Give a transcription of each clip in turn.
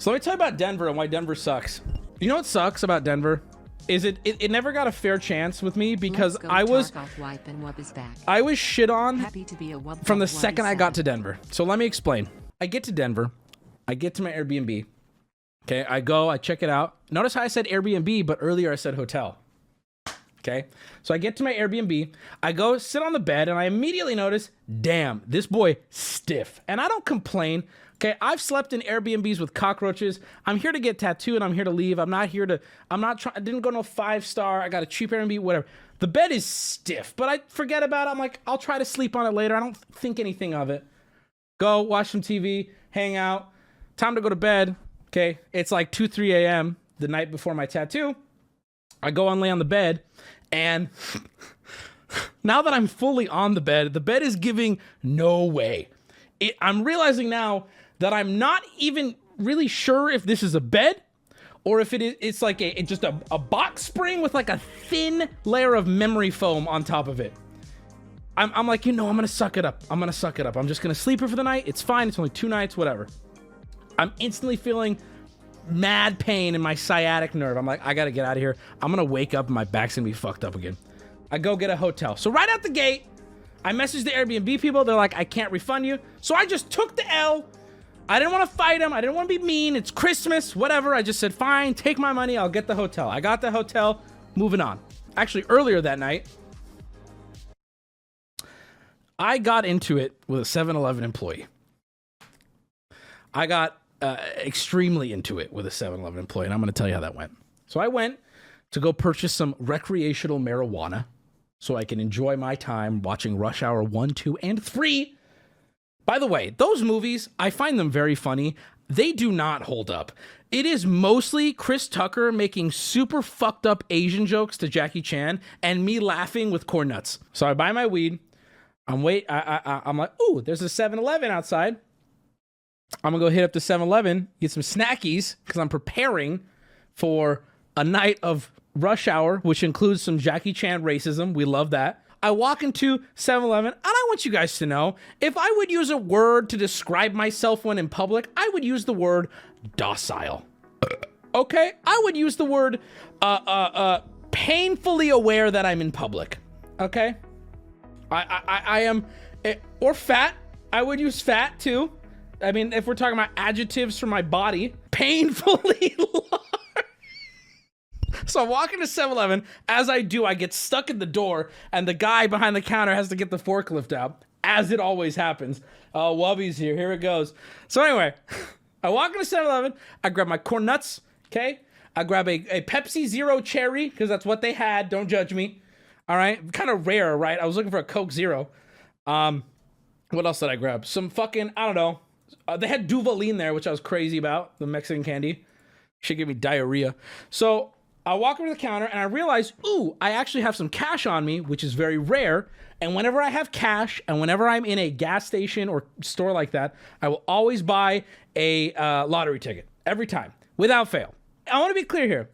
So let me tell you about Denver and why Denver sucks. You know what sucks about Denver? Is it never got a fair chance with me because I was shit on from the second I got to Denver. So let me explain. I get to Denver. I get to my Airbnb. Okay, I go, I check it out. Notice how I said Airbnb, but earlier I said hotel. Okay, so I get to my Airbnb. I go sit on the bed and I immediately notice, damn, this boy stiff. And I don't complain. Okay, I've slept in Airbnbs with cockroaches. I'm here to get tattooed and I'm here to leave. I didn't go no 5-star. I got a cheap Airbnb, whatever. The bed is stiff, but I forget about it. I'm like, I'll try to sleep on it later. I don't think anything of it. Go watch some TV, hang out. Time to go to bed. Okay, it's like 2, 3 a.m. the night before my tattoo. I go and lay on the bed, and now that I'm fully on the bed is giving no way. I'm realizing now that I'm not even really sure if this is a bed or if it's like just a box spring with like a thin layer of memory foam on top of it. I'm like, I'm gonna suck it up. I'm just gonna sleep here for the night. It's fine. It's only 2 nights, whatever. I'm instantly feeling mad pain in my sciatic nerve. I'm like, I gotta get out of here. I'm gonna wake up and my back's gonna be fucked up again. I go get a hotel. So right out the gate, I messaged the Airbnb people. They're like, I can't refund you. So I just took the L. I didn't want to fight them. I didn't want to be mean. It's Christmas, whatever. I just said, fine, take my money. I'll get the hotel. I got the hotel. Moving on. Actually, earlier that night, I got into it with a 7-Eleven employee. I got extremely into it with a 7-Eleven employee, and I'm going to tell you how that went. So I went to go purchase some recreational marijuana so I can enjoy my time watching Rush Hour 1, 2, and 3. By the way, those movies, I find them very funny. They do not hold up. It is mostly Chris Tucker making super fucked up Asian jokes to Jackie Chan and me laughing with corn nuts. So I buy my weed. I'm like, ooh, there's a 7-Eleven outside. I'm gonna go hit up the 7-Eleven, get some snackies, because I'm preparing for a night of Rush Hour, which includes some Jackie Chan racism. We love that. I walk into 7-Eleven, and I want you guys to know, if I would use a word to describe myself when in public, I would use the word docile. Okay? I would use the word painfully aware that I'm in public. Okay? I am, or fat. I would use fat too. I mean, if we're talking about adjectives for my body, painfully large. So I walk into 7-Eleven. As I do, I get stuck in the door, and the guy behind the counter has to get the forklift out, as it always happens. Oh, Wubby's here. Here it goes. So anyway, I walk into 7-Eleven. I grab my corn nuts, okay? I grab a Pepsi Zero Cherry, because that's what they had. Don't judge me. All right? Kind of rare, right? I was looking for a Coke Zero. What else did I grab? Some fucking, I don't know. They had Duvaline there, which I was crazy about, the Mexican candy. Should give me diarrhea. So I walk over to the counter and I realize, ooh, I actually have some cash on me, which is very rare. And whenever I have cash and whenever I'm in a gas station or store like that, I will always buy a lottery ticket every time without fail. I want to be clear here.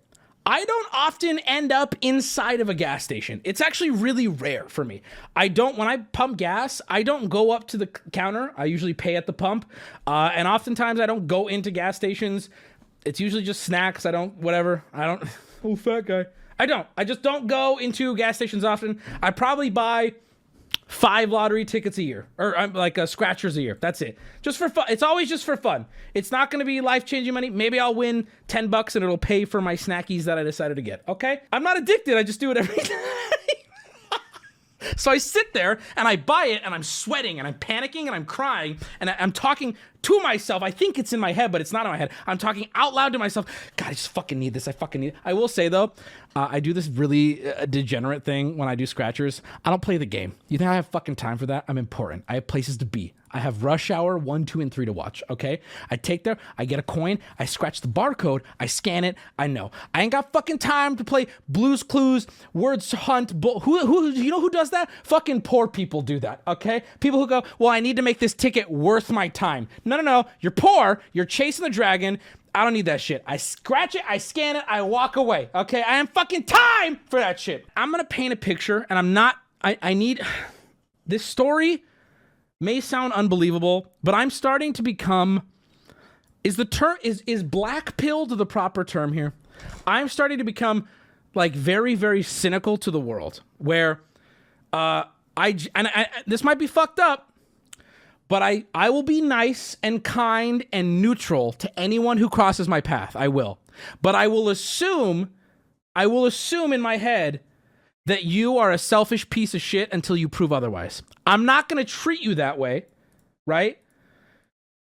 I don't often end up inside of a gas station. It's actually really rare for me. When I pump gas, I don't go up to the counter. I usually pay at the pump. And oftentimes I don't go into gas stations. It's usually just snacks. Oh, fat guy. I just don't go into gas stations often. I probably buy 5 lottery tickets a year, or scratchers a year. That's it. Just for fun. It's always just for fun. It's not going to be life-changing money. Maybe I'll win $10 and it'll pay for my snackies that I decided to get. Okay? I'm not addicted. I just do it every time. So I sit there and I buy it and I'm sweating and I'm panicking and I'm crying and I'm talking to myself. I think it's in my head, but it's not in my head. I'm talking out loud to myself. God, I just fucking need this. I fucking need it. I will say though, I do this really degenerate thing when I do scratchers. I don't play the game. You think I have fucking time for that? I'm important. I have places to be. I have Rush Hour 1, 2, and 3 to watch, okay? I take there, I get a coin, I scratch the barcode, I scan it, I know. I ain't got fucking time to play Blue's Clues, Words to Hunt, who you know who does that? Fucking poor people do that, okay? People who go, well, I need to make this ticket worth my time. No, you're poor, you're chasing the dragon, I don't need that shit. I scratch it, I scan it, I walk away, okay? I have fucking time for that shit. I'm gonna paint a picture, and I need, this story may sound unbelievable, but I'm starting to become, Is the term, is black pilled the proper term here? I'm starting to become like very, very cynical to the world where this might be fucked up, but I will be nice and kind and neutral to anyone who crosses my path. I will. But I will assume in my head that you are a selfish piece of shit until you prove otherwise. I'm not going to treat you that way, right?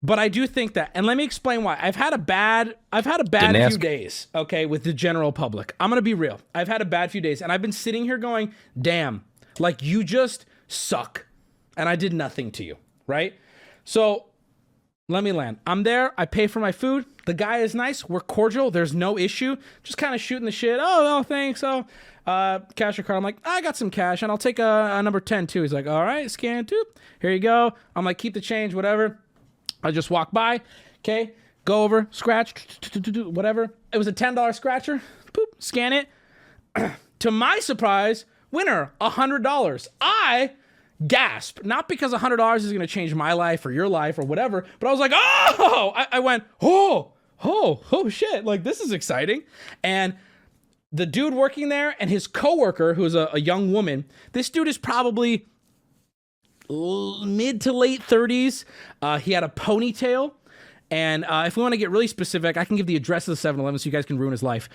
But I do think that, and let me explain why. I've had a bad few days, okay, with the general public. I'm going to be real. I've had a bad few days, and I've been sitting here going, damn, like you just suck, and I did nothing to you, right? So let me land. I'm there. I pay for my food. The guy is nice. We're cordial. There's no issue. Just kind of shooting the shit. Oh, no, thanks. Oh, cash or card. I'm like, I got some cash, and I'll take a number 10 too. He's like, all right, scan too. Here you go. I'm like, keep the change, whatever. I just walk by, okay, go over, scratch, whatever. It was a $10 scratcher. Poop, scan it. To my surprise, winner, $100. I gasp, not because $100 is going to change my life or your life or whatever, but I was like, oh, I went, oh shit, like this is exciting. And the dude working there and his coworker, who's a young woman, this dude is probably mid to late 30s. He had a ponytail, and if we want to get really specific, I can give the address of the 7-Eleven so you guys can ruin his life.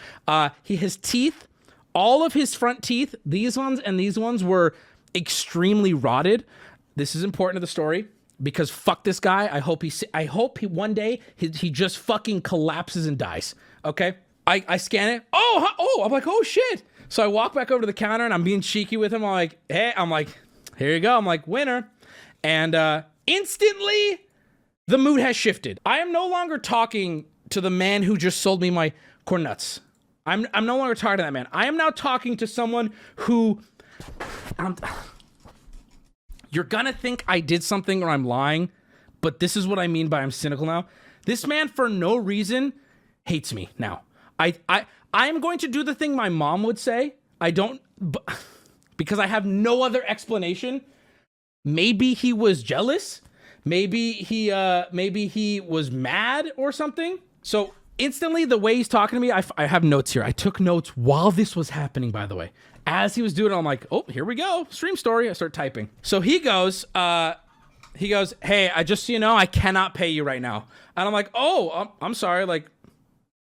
His teeth, all of his front teeth, these ones and these ones were extremely rotted. This is important to the story because fuck this guy. I hope he one day he just fucking collapses and dies. Okay, I scan it. Oh, I'm like, oh shit. So I walk back over to the counter and I'm being cheeky with him. I'm like, hey, here you go. I'm like, winner. And instantly, the mood has shifted. I am no longer talking to the man who just sold me my corn nuts. I'm no longer talking to that man. I am now talking to someone who... you're gonna think I did something or I'm lying, but this is what I mean by I'm cynical now. This man, for no reason, hates me now. I am going to do the thing my mom would say. I don't... because I have no other explanation. Maybe he was jealous. Maybe he was mad or something. So instantly, the way he's talking to me, I have notes here. I took notes while this was happening, by the way. As he was doing it, I'm like, oh, here we go. Stream story. I start typing. So he goes, hey, I just so you know, I cannot pay you right now. And I'm like, oh, I'm sorry. Like,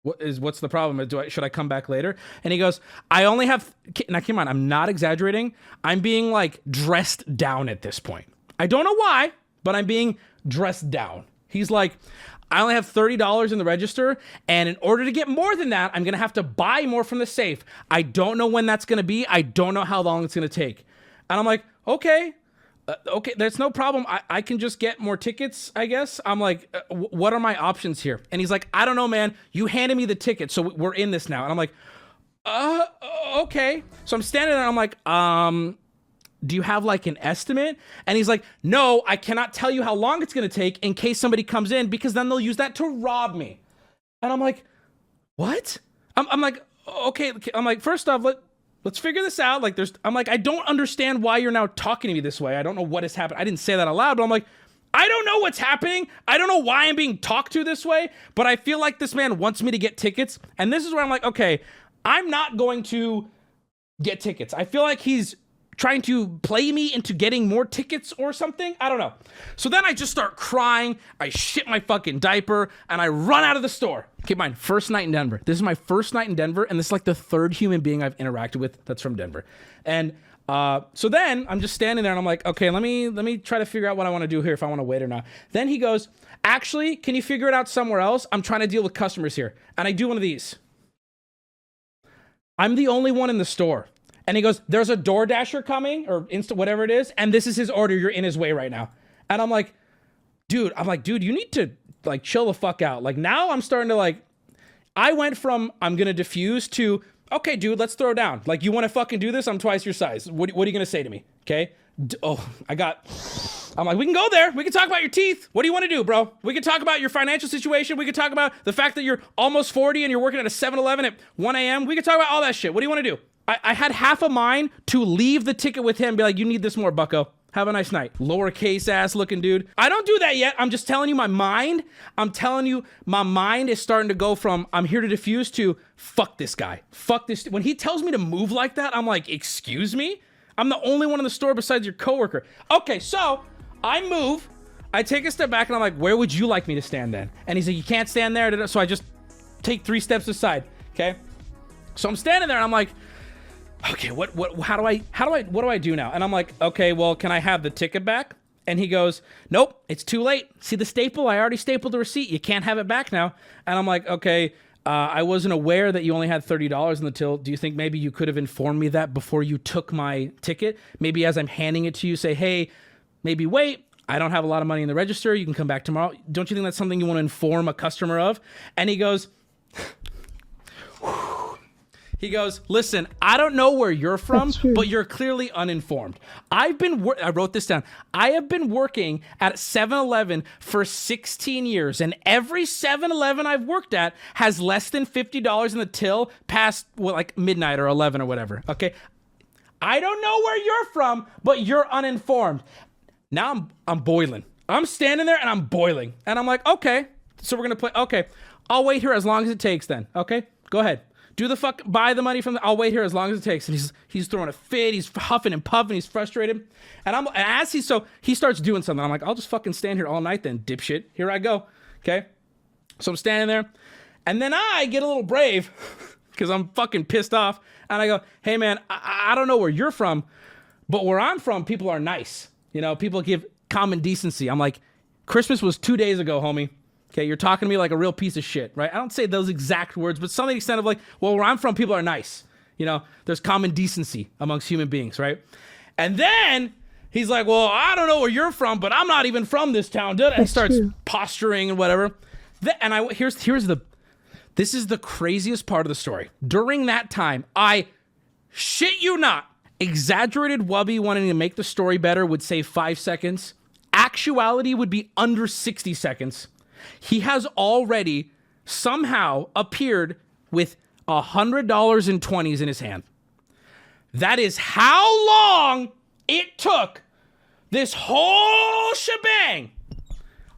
what's the problem? Should I come back later? And he goes, I only have, now keep in mind, I'm not exaggerating. I'm being like dressed down at this point. I don't know why, but I'm being dressed down. He's like, I only have $30 in the register, and in order to get more than that, I'm going to have to buy more from the safe. I don't know when that's going to be. I don't know how long it's going to take. And I'm like, okay, that's no problem. I can just get more tickets, I guess. I'm like, what are my options here? And he's like, I don't know, man. You handed me the ticket, so we're in this now. And I'm like, okay. So I'm standing there, and I'm like, do you have like an estimate? And he's like, no, I cannot tell you how long it's going to take in case somebody comes in, because then they'll use that to rob me. And I'm like, what? I'm like, okay. I'm like, first off, let's figure this out. Like I'm like, I don't understand why you're now talking to me this way. I don't know what has happened. I didn't say that out loud, but I'm like, I don't know what's happening. I don't know why I'm being talked to this way, but I feel like this man wants me to get tickets. And this is where I'm like, okay, I'm not going to get tickets. I feel like he's trying to play me into getting more tickets or something. I don't know. So then I just start crying. I shit my fucking diaper and I run out of the store. Keep in mind, first night in Denver. This is my first night in Denver, and this is like the third human being I've interacted with that's from Denver. And so then I'm just standing there and I'm like, okay, let me try to figure out what I want to do here, if I want to wait or not. Then he goes, actually, can you figure it out somewhere else? I'm trying to deal with customers here. And I do one of these. I'm the only one in the store. And he goes, there's a DoorDasher coming, or whatever it is, and this is his order. You're in his way right now. And I'm like, dude, you need to like chill the fuck out. Like now I'm starting to like, I went from I'm going to diffuse to, okay, dude, let's throw down. Like, you want to fucking do this? I'm twice your size. What are you going to say to me? Okay. I'm like, we can go there. We can talk about your teeth. What do you want to do, bro? We can talk about your financial situation. We can talk about the fact that you're almost 40 and you're working at a 7-Eleven at 1 a.m. We can talk about all that shit. What do you want to do? I had half a mind to leave the ticket with him and be like, you need this more, bucko. Have a nice night. Lowercase ass looking dude. I don't do that yet. I'm just telling you my mind. I'm telling you my mind is starting to go from I'm here to diffuse to fuck this guy. Fuck this. When he tells me to move like that, I'm like, excuse me? I'm the only one in the store besides your coworker. Okay, so I move. I take a step back and I'm like, where would you like me to stand then? And he's like, you can't stand there. So I just take 3 steps aside. Okay. So I'm standing there and I'm like, okay, what do I do now? And I'm like, okay, well, can I have the ticket back? And he goes, nope, it's too late. See the staple? I already stapled the receipt. You can't have it back now. And I'm like, okay, I wasn't aware that you only had $30 in the till. Do you think maybe you could have informed me that before you took my ticket? Maybe as I'm handing it to you, say, hey, maybe wait. I don't have a lot of money in the register. You can come back tomorrow. Don't you think that's something you want to inform a customer of? And he goes, listen, I don't know where you're from, but you're clearly uninformed. I wrote this down. I have been working at 7-Eleven for 16 years, and every 7-Eleven I've worked at has less than $50 in the till past like midnight or 11 or whatever. Okay. I don't know where you're from, but you're uninformed. Now I'm boiling. I'm standing there and I'm boiling. And I'm like, okay, so we're going to play. Okay, I'll wait here as long as it takes then. Okay, go ahead. Do the fuck, buy the money from the, I'll wait here as long as it takes. And he's throwing a fit. He's huffing and puffing. He's frustrated. And he starts doing something. I'm like, I'll just fucking stand here all night then, dipshit. Here I go. Okay. So I'm standing there. And then I get a little brave because I'm fucking pissed off. And I go, hey man, I don't know where you're from, but where I'm from, people are nice. You know, people give common decency. I'm like, Christmas was 2 days ago, homie. Okay, you're talking to me like a real piece of shit, right? I don't say those exact words, but something to the extent of like, well, where I'm from, people are nice. You know, there's common decency amongst human beings, right? And then he's like, well, I don't know where you're from, but I'm not even from this town, dude. And he starts posturing and whatever. And this is the craziest part of the story. During that time, I shit you not, exaggerated Wubby wanting to make the story better would say 5 seconds. Actuality would be under 60 seconds. He has already somehow appeared with $100 in 20s in his hand. That is how long it took this whole shebang.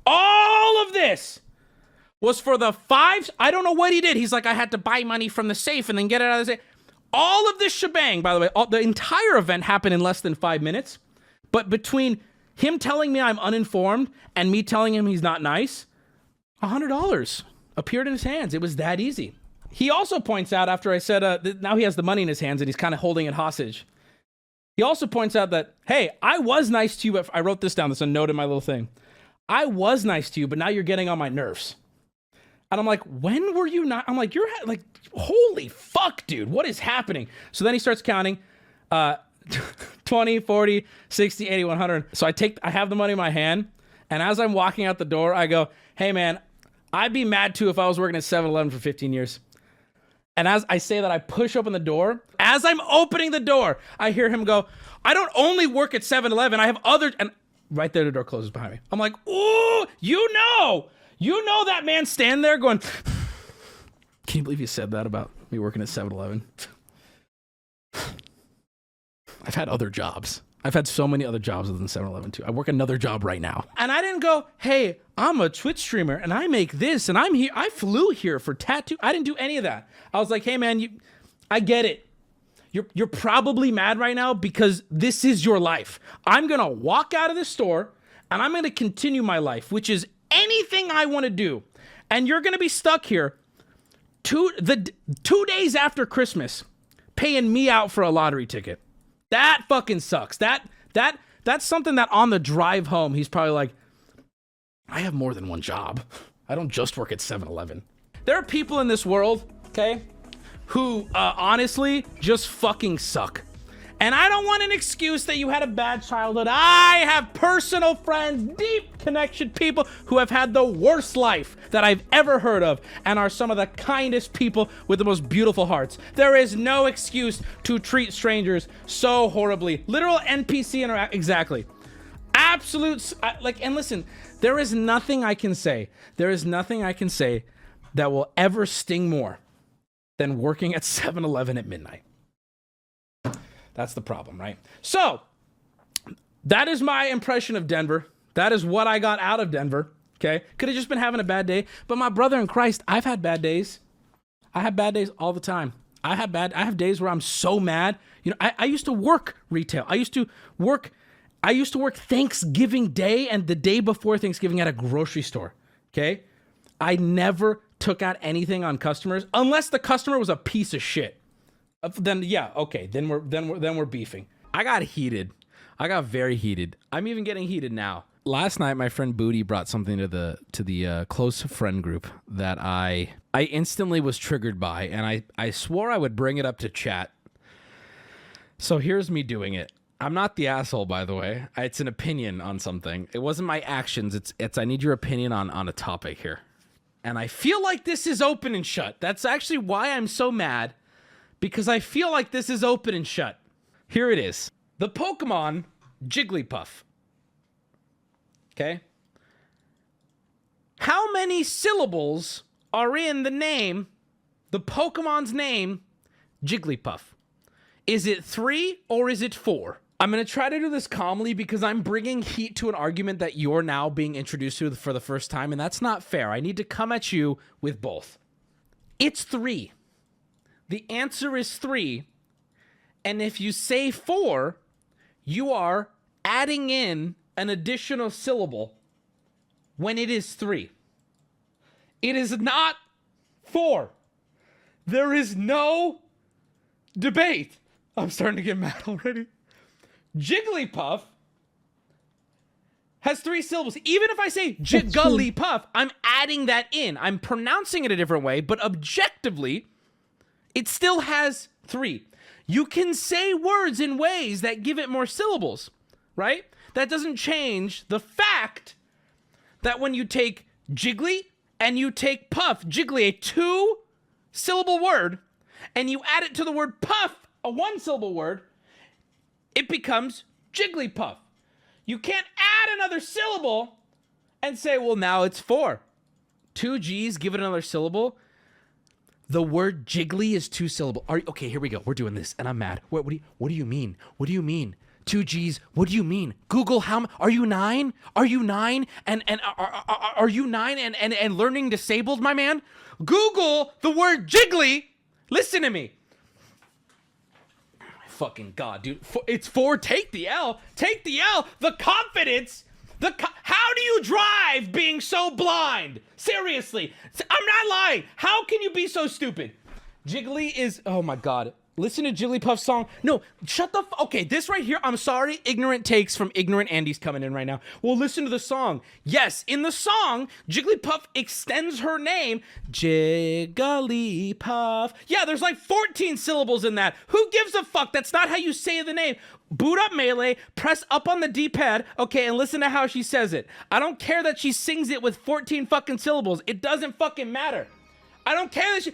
All of this was for the I don't know what he did. He's like, I had to buy money from the safe and then get it out of the safe. All of this shebang, by the way, the entire event happened in less than 5 minutes. But between him telling me I'm uninformed and me telling him he's not nice, $100 appeared in his hands. It was that easy. He also points out after I said, now he has the money in his hands and he's kind of holding it hostage. He also points out that, hey, I was nice to you. I wrote this down. There's a note in my little thing. I was nice to you, but now you're getting on my nerves. And I'm like, when were you not? I'm like, you're like, holy fuck, dude, what is happening? So then he starts counting 20, 40, 60, 80, 100. So I have the money in my hand. And as I'm walking out the door, I go, hey man, I'd be mad too if I was working at 7-Eleven for 15 years. And as I say that, I push open the door. As I'm opening the door, I hear him go, I don't only work at 7-Eleven, I have other, and right there, the door closes behind me. I'm like, ooh, you know that man standing there going, can you believe you said that about me working at 7-Eleven? I've had other jobs. I've had so many other jobs other than 7-Eleven too. I work another job right now. And I didn't go, hey, I'm a Twitch streamer and I make this and I'm here. I flew here for tattoo. I didn't do any of that. I was like, hey man, I get it. You're probably mad right now because this is your life. I'm going to walk out of this store and I'm going to continue my life, which is anything I want to do. And you're going to be stuck here 2 days after Christmas paying me out for a lottery ticket. That fucking sucks. That's something that on the drive home, he's probably like, I have more than one job. I don't just work at 7-Eleven. There are people in this world, okay, who honestly just fucking suck. And I don't want an excuse that you had a bad childhood. I have personal friends, deep connection people who have had the worst life that I've ever heard of and are some of the kindest people with the most beautiful hearts. There is no excuse to treat strangers so horribly. Literal NPC interact. Exactly. Absolute. And listen, there is nothing I can say. There is nothing I can say that will ever sting more than working at 7-Eleven at midnight. That's the problem, right? So, That is my impression of Denver. That is what I got out of Denver. Okay. Could have just been having a bad day. But my brother in Christ, I've had bad days. I have bad days all the time. I have days where I'm so mad. You know, I used to work retail. I used to work Thanksgiving Day and the day before Thanksgiving at a grocery store. Okay. I never took out anything on customers unless the customer was a piece of shit. Then yeah, okay. Then we're beefing. I got heated. I got very heated. I'm even getting heated now. Last night, my friend Booty brought something to the close friend group that I instantly was triggered by, and I swore I would bring it up to chat. So here's me doing it. I'm not the asshole, by the way. It's an opinion on something. It wasn't my actions. It's I need your opinion on a topic here. And I feel like this is open and shut. That's actually why I'm so mad, because I feel like this is open and shut. Here it is. The Pokemon Jigglypuff. Okay? How many syllables are in the name, the Pokemon's name, Jigglypuff? Is it 3 or is it 4? I'm going to try to do this calmly because I'm bringing heat to an argument that you're now being introduced to for the first time, and that's not fair. I need to come at you with both. It's 3. The answer is 3. And if you say 4, you are adding in an additional syllable when it is 3. It is not 4. There is no debate. I'm starting to get mad already. Jigglypuff has 3 syllables. Even if I say Jigglypuff, I'm adding that in. I'm pronouncing it a different way, but objectively, it still has 3. You can say words in ways that give it more syllables, right? That doesn't change the fact that when you take Jiggly and you take Puff, Jiggly, a 2-syllable word, and you add it to the word Puff, a 1-syllable word, it becomes Jigglypuff. You can't add another syllable and say, well, now it's 4. 2 G's, give it another syllable. The word Jiggly is 2 syllable. Okay, here we go. We're doing this, and I'm mad. What do you mean? What do you mean? 2 G's. What do you mean? Google are you 9? Are you 9? And are you 9 and learning disabled, my man? Google the word Jiggly. Listen to me. Fucking God, dude. It's 4. Take the L. Take the L. The confidence. How do you drive being so blind? Seriously. I'm not lying. How can you be so stupid? Jiggly is... Oh, my God. Listen to Jigglypuff's song. No, shut the... Okay, this right here, I'm sorry. Ignorant takes from ignorant Andy's coming in right now. Well, listen to the song. Yes, in the song, Jigglypuff extends her name. Jigglypuff. Yeah, there's like 14 syllables in that. Who gives a fuck? That's not how you say the name. Boot up Melee, press up on the D-pad, okay, and listen to how she says it. I don't care that she sings it with 14 fucking syllables. It doesn't fucking matter. I don't care that she...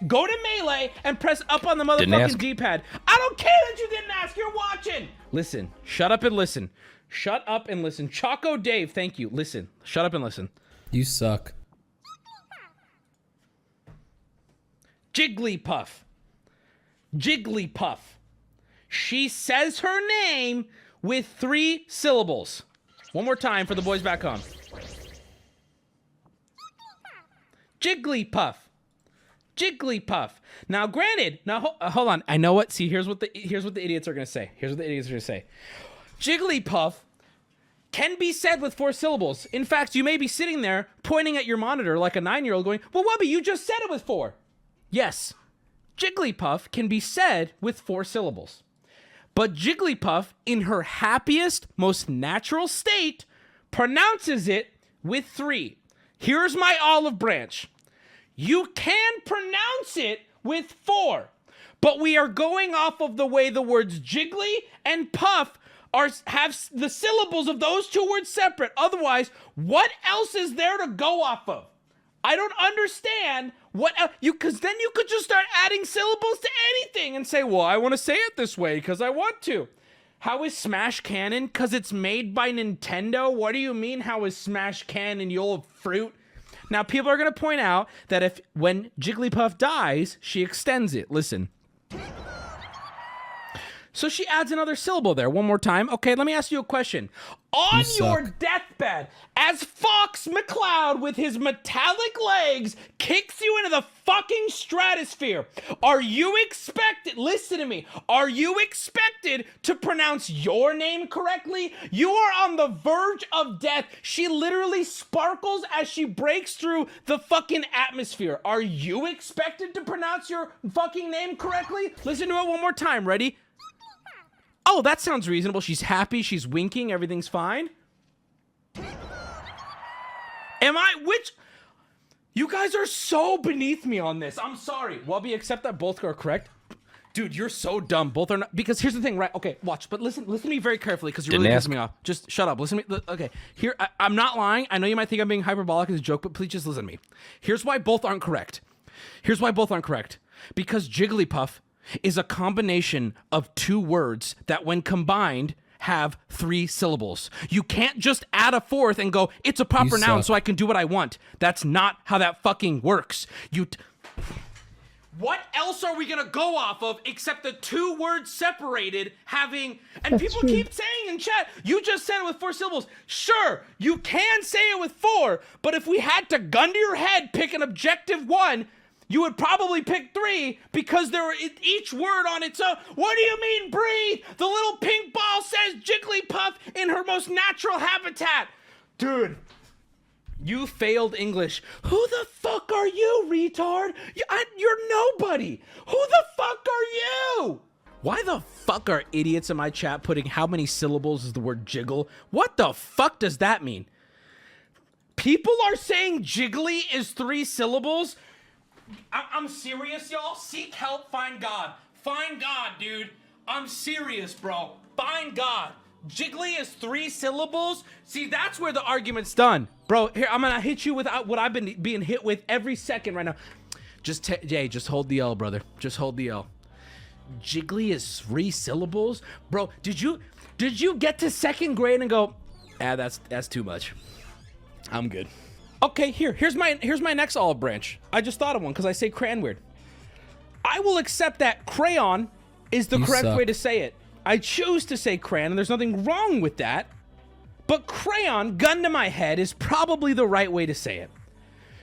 Go to Melee and press up on the motherfucking D-pad. I don't care that you didn't ask. You're watching. Listen. Shut up and listen. Shut up and listen. Choco Dave, thank you. Listen. Shut up and listen. You suck. Jigglypuff. Jigglypuff. She says her name with 3 syllables. One more time for the boys back home. Jigglypuff. Jigglypuff. Now, granted, hold on. I know what. See, here's what the idiots are gonna say. Here's what the idiots are gonna say. Jigglypuff can be said with 4 syllables. In fact, you may be sitting there pointing at your monitor like a 9-year-old going, "Well, Wubby, you just said it with 4." Yes, Jigglypuff can be said with 4 syllables. But Jigglypuff, in her happiest, most natural state, pronounces it with 3. Here's my olive branch. You can pronounce it with 4, but we are going off of the way the words Jiggly and Puff have the syllables of those 2 words separate. Otherwise, what else is there to go off of? I don't understand what else, because then you could just start adding syllables to anything and say, well, I want to say it this way because I want to. How is Smash canon? Because it's made by Nintendo? What do you mean, how is Smash canon, you old fruit? Now, people are going to point out that when Jigglypuff dies, she extends it. Listen. So she adds another syllable there one more time. Okay, let me ask you a question. On your deathbed, as Fox McCloud with his metallic legs kicks you into the fucking stratosphere, are you expected, listen to me, are you expected to pronounce your name correctly? You are on the verge of death. She literally sparkles as she breaks through the fucking atmosphere. Are you expected to pronounce your fucking name correctly? Listen to it one more time. Ready? Oh, that sounds reasonable. She's happy. She's winking. Everything's fine. You guys are so beneath me on this. I'm sorry. Wubby, accept that both are correct. Dude, you're so dumb. Both are not. Because here's the thing, right? Okay, watch. But listen to me very carefully because you're really pissing me off. Just shut up. Listen to me. Okay, here, I'm not lying. I know you might think I'm being hyperbolic as a joke, but please just listen to me. Here's why both aren't correct. Because Jigglypuff is a combination of two words that when combined have 3 syllables. You can't just add a fourth and go, it's a proper noun so I can do what I want. That's not how that fucking works. What else are we gonna go off of except the 2 words separated having, and people keep saying in chat, you just said it with 4 syllables. Sure, you can say it with 4, but if we had to gun to your head, pick an objective one, you would probably pick 3 because there were each word on its own. What do you mean breathe? The little pink ball says Jigglypuff in her most natural habitat. Dude, you failed English. Who the fuck are you, retard? You're nobody. Who the fuck are you? Why the fuck are idiots in my chat putting how many syllables is the word jiggle? What the fuck does that mean? People are saying jiggly is 3 syllables? I'm serious, y'all. Seek help, find God. Find God, dude. I'm serious, bro. Find God. Jiggly is 3 syllables? See, that's where the argument's done. Bro, here, I'm gonna hit you with what I've been being hit with every second right now. Just hold the L, brother. Just hold the L. Jiggly is 3 syllables? Bro, did you get to 2nd grade and go, that's too much. I'm good. Okay, here's my next olive branch. I just thought of one because I say crayon weird. I will accept that crayon is the correct way to say it. I choose to say crayon, and there's nothing wrong with that. But crayon, gun to my head, is probably the right way to say it.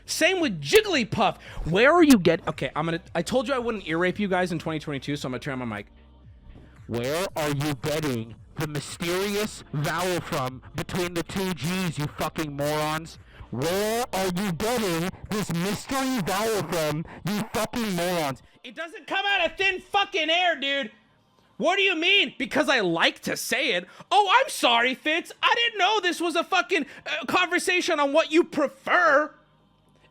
Same with Jigglypuff. Where are you Okay, I told you I wouldn't ear rape you guys in 2022, so I'm gonna turn on my mic. Where are you getting the mysterious vowel from between the 2 G's, you fucking morons? Where are you getting this mystery vowel from, you fucking morons? It doesn't come out of thin fucking air, dude. What do you mean? Because I like to say it. Oh, I'm sorry, Fitz. I didn't know this was a fucking conversation on what you prefer.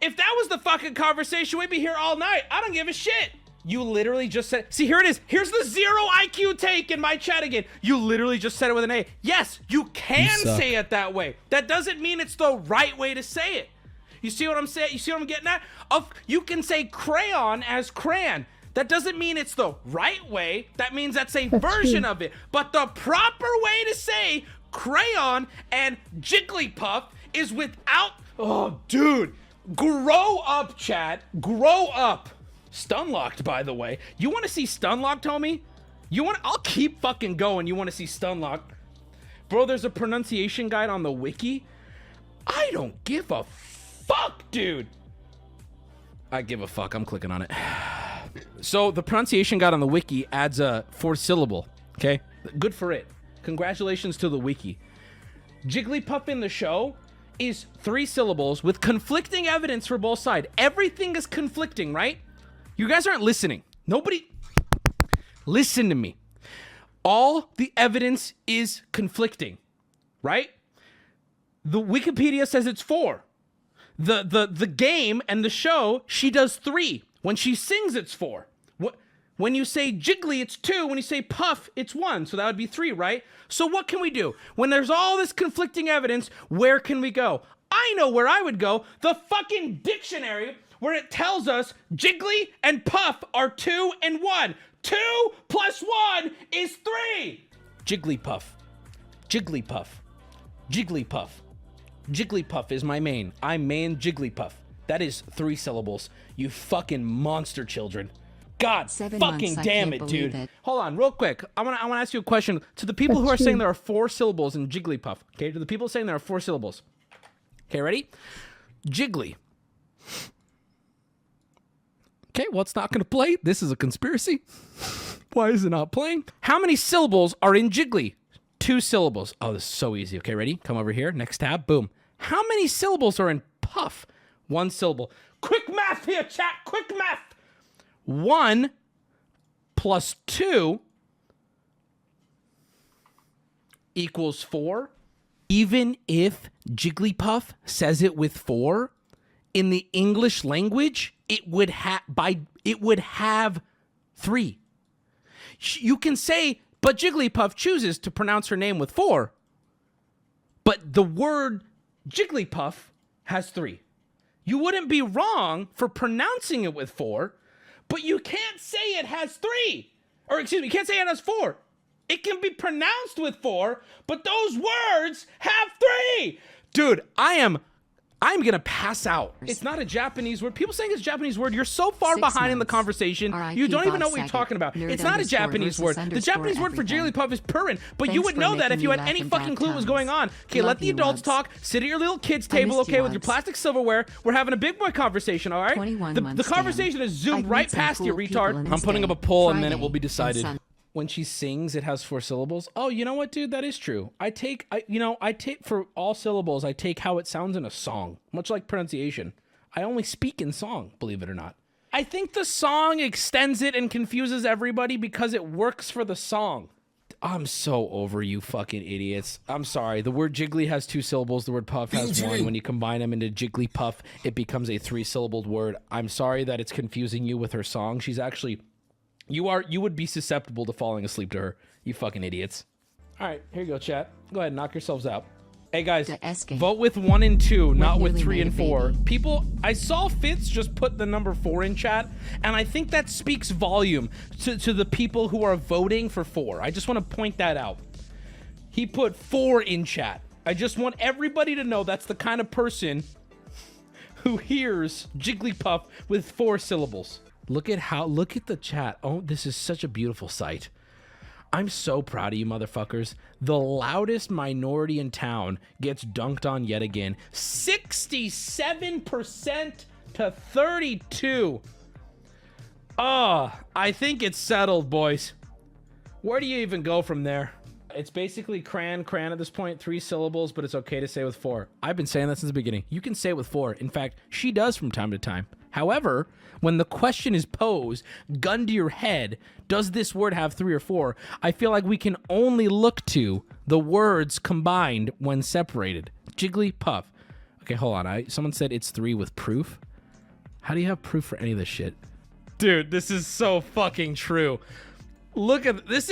If that was the fucking conversation, we'd be here all night. I don't give a shit. You literally just said, see, here it is. Here's the 0 IQ take in my chat again. You literally just said it with an A. Yes, you can say it that way. That doesn't mean it's the right way to say it. You see what I'm saying? You see what I'm getting at? You can say crayon as crayon. That doesn't mean it's the right way. That means that's a version of it. But the proper way to say crayon and Jigglypuff is without, oh, dude, grow up, chat. Grow up. Stunlocked, by the way. You want to see Stunlocked, homie? I'll keep fucking going. You want to see Stunlocked? Bro, there's a pronunciation guide on the wiki. I don't give a fuck, dude. I give a fuck. I'm clicking on it. So the pronunciation guide on the wiki adds a 4th syllable. Okay? Good for it. Congratulations to the wiki. Jigglypuff in the show is 3 syllables with conflicting evidence for both sides. Everything is conflicting, right? You guys aren't listening. Nobody, listen to me. All the evidence is conflicting, right? The Wikipedia says it's 4. The game and the show, she does 3. When she sings, it's 4. When you say jiggly, it's 2. When you say puff, it's 1. So that would be 3, right? So what can we do? When there's all this conflicting evidence, where can we go? I know where I would go. The fucking dictionary, where it tells us jiggly and puff are 2 and 1. 2 plus 1 is 3. Jigglypuff. Jigglypuff. Jigglypuff. Jigglypuff is my main. I main Jigglypuff. That is 3 syllables. You fucking monster children. God fucking damn it, dude. Hold on, real quick. I want to ask you a question. To the people who are saying there are 4 syllables in Jigglypuff, okay? To the people saying there are 4 syllables. Okay, ready? Jiggly. Okay, well, it's not going to play. This is a conspiracy. Why is it not playing? How many syllables are in Jiggly? 2 syllables. Oh, this is so easy. Okay, ready? Come over here. Next tab. Boom. How many syllables are in Puff? 1 syllable. Quick math here, chat. Quick math. 1 plus 2 equals 4. Even if Jigglypuff says it with 4, in the English language, it would have 3. You can say, but Jigglypuff chooses to pronounce her name with 4. But the word Jigglypuff has 3. You wouldn't be wrong for pronouncing it with 4, but you can't say it has 3. Or excuse me, you can't say it has 4. It can be pronounced with 4, but those words have 3. Dude, I'm gonna pass out. It's not a Japanese word. People saying it's a Japanese word. You're so far behind in the conversation. You don't even know what you're talking about. It's not a Japanese word. The Japanese word for Jigglypuff is purrin, but you would know that if you had any fucking clue what was going on. Okay, let the adults talk. Sit at your little kids' table, okay, with your plastic silverware. We're having a big boy conversation, all right? The conversation is zoomed right past you, retard. I'm putting up a poll and then it will be decided. When she sings, it has 4 syllables. Oh, you know what, dude? That is true. I take for all syllables, I take how it sounds in a song, much like pronunciation. I only speak in song, believe it or not. I think the song extends it and confuses everybody because it works for the song. I'm so over you fucking idiots. I'm sorry. The word jiggly has 2 syllables. The word puff has 1. When you combine them into Jigglypuff, it becomes a 3-syllabled word. I'm sorry that it's confusing you with her song. She's actually... You would be susceptible to falling asleep to her, you fucking idiots. All right, here you go, chat. Go ahead, knock yourselves out. Hey guys, vote with 1 and 2, not with 3 and 4. People, I saw Fitz just put the number 4 in chat, and I think that speaks volume to the people who are voting for 4. I just want to point that out. He put 4 in chat. I just want everybody to know that's the kind of person who hears Jigglypuff with 4 syllables. Look at the chat. Oh, this is such a beautiful sight. I'm so proud of you motherfuckers. The loudest minority in town gets dunked on yet again. 67% to 32. I think it's settled, boys. Where do you even go from there? It's basically cran at this point, 3 syllables, but it's okay to say with 4. I've been saying that since the beginning. You can say it with 4. In fact, she does from time to time. However, when the question is posed, gun to your head, does this word have 3 or 4? I feel like we can only look to the words combined when separated. Jigglypuff. Okay, hold on. Someone said it's 3 with proof. How do you have proof for any of this shit? Dude, this is so fucking true. Look at this.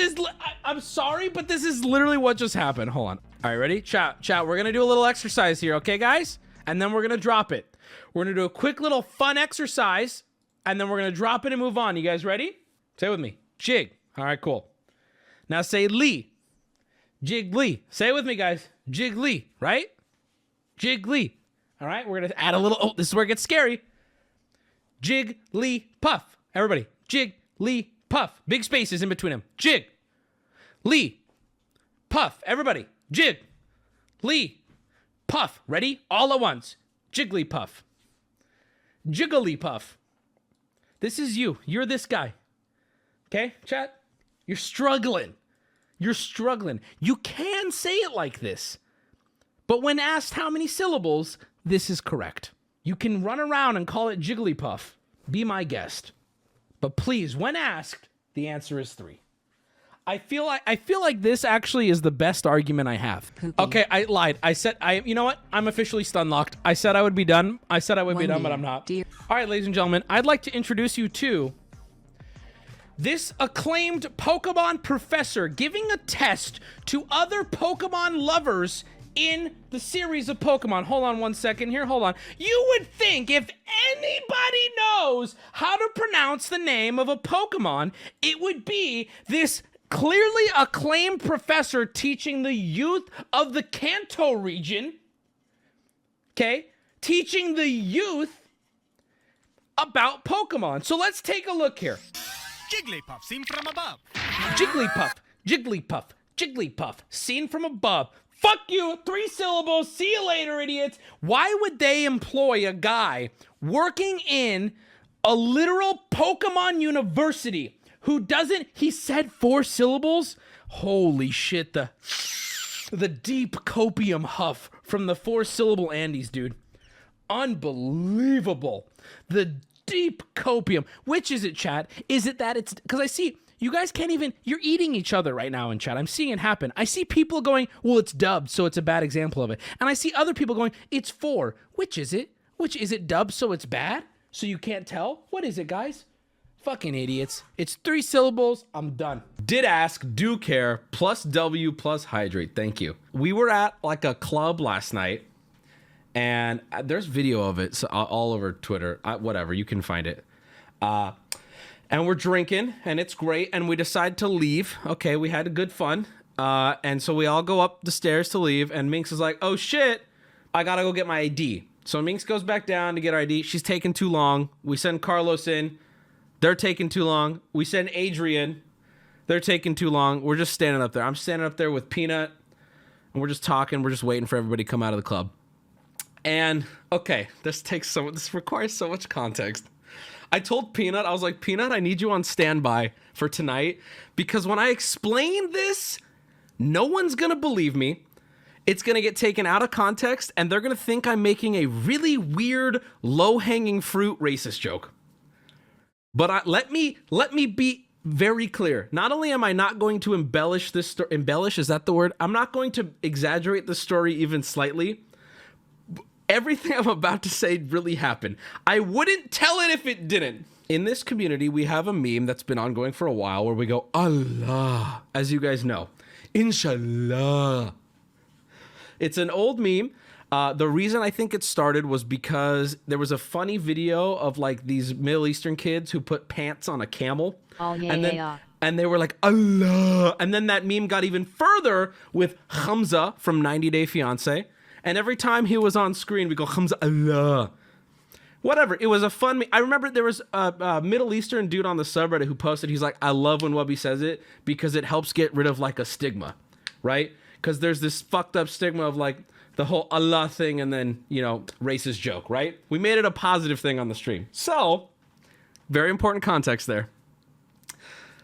I'm sorry, but this is literally what just happened. Hold on. All right, ready? Chat, we're going to do a little exercise here, okay, guys? And then we're going to drop it. We're going to do a quick little fun exercise, and then we're going to drop it and move on. You guys ready? Say it with me. Jig. All right, cool. Now say Lee. Jiggly. Say it with me, guys. Jiggly, right? Jiggly. All right, we're going to add a little... Oh, this is where it gets scary. Jigglypuff. Everybody. Jigglypuff. Big spaces in between them. Jig. Lee. Puff. Everybody. Jig. Lee. Puff. Ready? All at once. Jigglypuff. Jigglypuff. This is you. You're this guy. Okay, chat? You're struggling. You're struggling. You can say it like this. But when asked how many syllables, this is correct. You can run around and call it Jigglypuff. Be my guest. But please, when asked, the answer is 3. I feel like this actually is the best argument I have. Poopy. Okay, I lied. You know what? I'm officially stun locked. I said I would be done. But I'm not. All right, ladies and gentlemen, I'd like to introduce you to this acclaimed Pokemon professor giving a test to other Pokemon lovers in the series of Pokemon. Hold on 1 second here. Hold on. You would think if anybody knows how to pronounce the name of a Pokemon, it would be this clearly acclaimed professor teaching the youth of the Kanto region, okay, teaching the youth about Pokemon. So let's take a look here. Jigglypuff, seen from above. Jigglypuff, Jigglypuff, Jigglypuff, seen from above. Fuck you, 3 syllables, see you later, idiots. Why would they employ a guy working in a literal Pokemon university who doesn't, he said 4 syllables? Holy shit, the deep copium huff from the 4-syllable Andes, dude. Unbelievable. The deep copium. Which is it, chat? Is it that it's, because I see, you guys can't even, you're eating each other right now in chat. I'm seeing it happen. I see people going, well, it's dubbed, so it's a bad example of it. And I see other people going, it's 4. Which is it? Which is it dubbed, so it's bad? So you can't tell? What is it, guys? Fucking idiots. It's 3 syllables. I'm done. Did ask, do care, plus W plus hydrate. Thank you. We were at like a club last night, and there's video of it all over Twitter. Whatever, you can find it. And we're drinking, and it's great, and we decide to leave. Okay, we had a good fun. And so we all go up the stairs to leave, and Minx is like, oh shit, I gotta go get my ID. So Minx goes back down to get her ID. She's taking too long. We send Carlos in. They're taking too long. We send Adrian. They're taking too long. We're just standing up there. I'm standing up there with Peanut, and we're just talking. We're just waiting for everybody to come out of the club. And, okay, this requires so much context. I told Peanut, I was like, Peanut, I need you on standby for tonight, because when I explain this, no one's going to believe me. It's going to get taken out of context, and they're going to think I'm making a really weird, low-hanging fruit racist joke. But let me be very clear. Not only am I not going to embellish this story, embellish, is that the word? I'm not going to exaggerate the story even slightly. Everything I'm about to say really happened. I wouldn't tell it if it didn't. In this community, we have a meme that's been ongoing for a while where we go, Allah, as you guys know. Inshallah. It's an old meme. The reason I think it started was because there was a funny video of like these Middle Eastern kids who put pants on a camel. Oh, yeah, And they were like, Allah. And then that meme got even further with Hamza from 90 Day Fiancé. And every time he was on screen, we go, Hamza, Allah. Whatever. It was a fun meme. I remember there was a Middle Eastern dude on the subreddit who posted, he's like, I love when Wubby says it because it helps get rid of like a stigma, right? Because there's this fucked up stigma of like the whole Allah thing and then, you know, racist joke, right? We made it a positive thing on the stream. So, very important context there.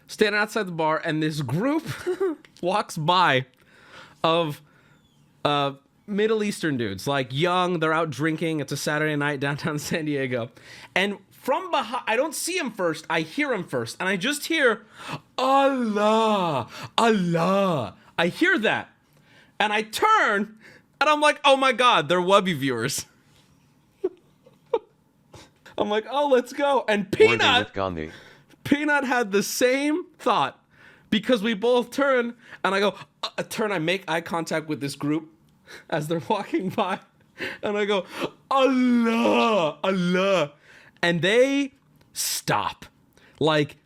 Standing outside the bar, and this group walks by of Middle Eastern dudes, like young, they're out drinking. It's a Saturday night downtown San Diego. And from behind, I don't see him first, I hear him first. And I just hear, Allah, Allah. I hear that. And I turn, and I'm like, oh my God, they're Wubby viewers. I'm like, oh, let's go. And Peanut had the same thought, because we both turn, and I go, I make eye contact with this group as they're walking by, and I go, Allah, Allah. And they stop. Like,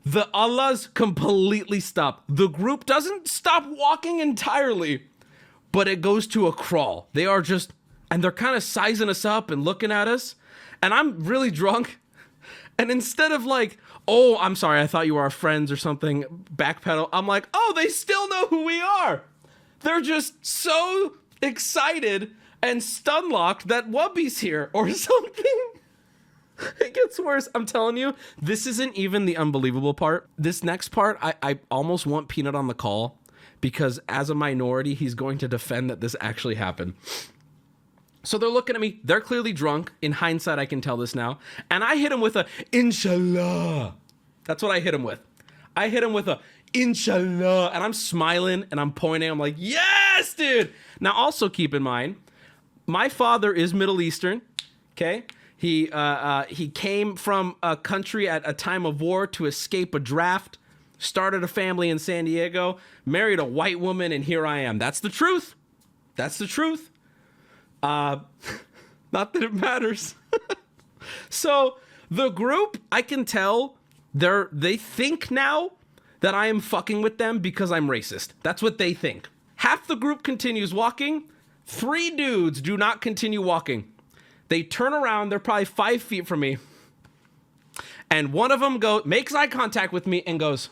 the Allahs completely stop. The group doesn't stop walking entirely, but it goes to a crawl. They are just, and they're kind of sizing us up and looking at us. And I'm really drunk. And instead of like, oh, I'm sorry, I thought you were our friends or something, backpedal, I'm like, oh, they still know who we are. They're just so excited and stun-locked that Wubby's here or something. It gets worse. I'm telling you, this isn't even the unbelievable part. This next part, I almost want Peanut on the call, because as a minority, he's going to defend that this actually happened. So they're looking at me. They're clearly drunk. In hindsight, I can tell this now. And I hit him with a, Inshallah. That's what I hit him with. I hit him with a, Inshallah. And I'm smiling and I'm pointing. I'm like, yes, dude. Now, also keep in mind, my father is Middle Eastern, okay? He came from a country at a time of war to escape a draft, started a family in San Diego, married a white woman, and here I am. That's the truth. That's the truth. Not that it matters. So the group, I can tell they think now that I am fucking with them because I'm racist. That's what they think. Half the group continues walking. 3 dudes do not continue walking. They turn around. They're probably 5 feet from me. And one of them makes eye contact with me and goes,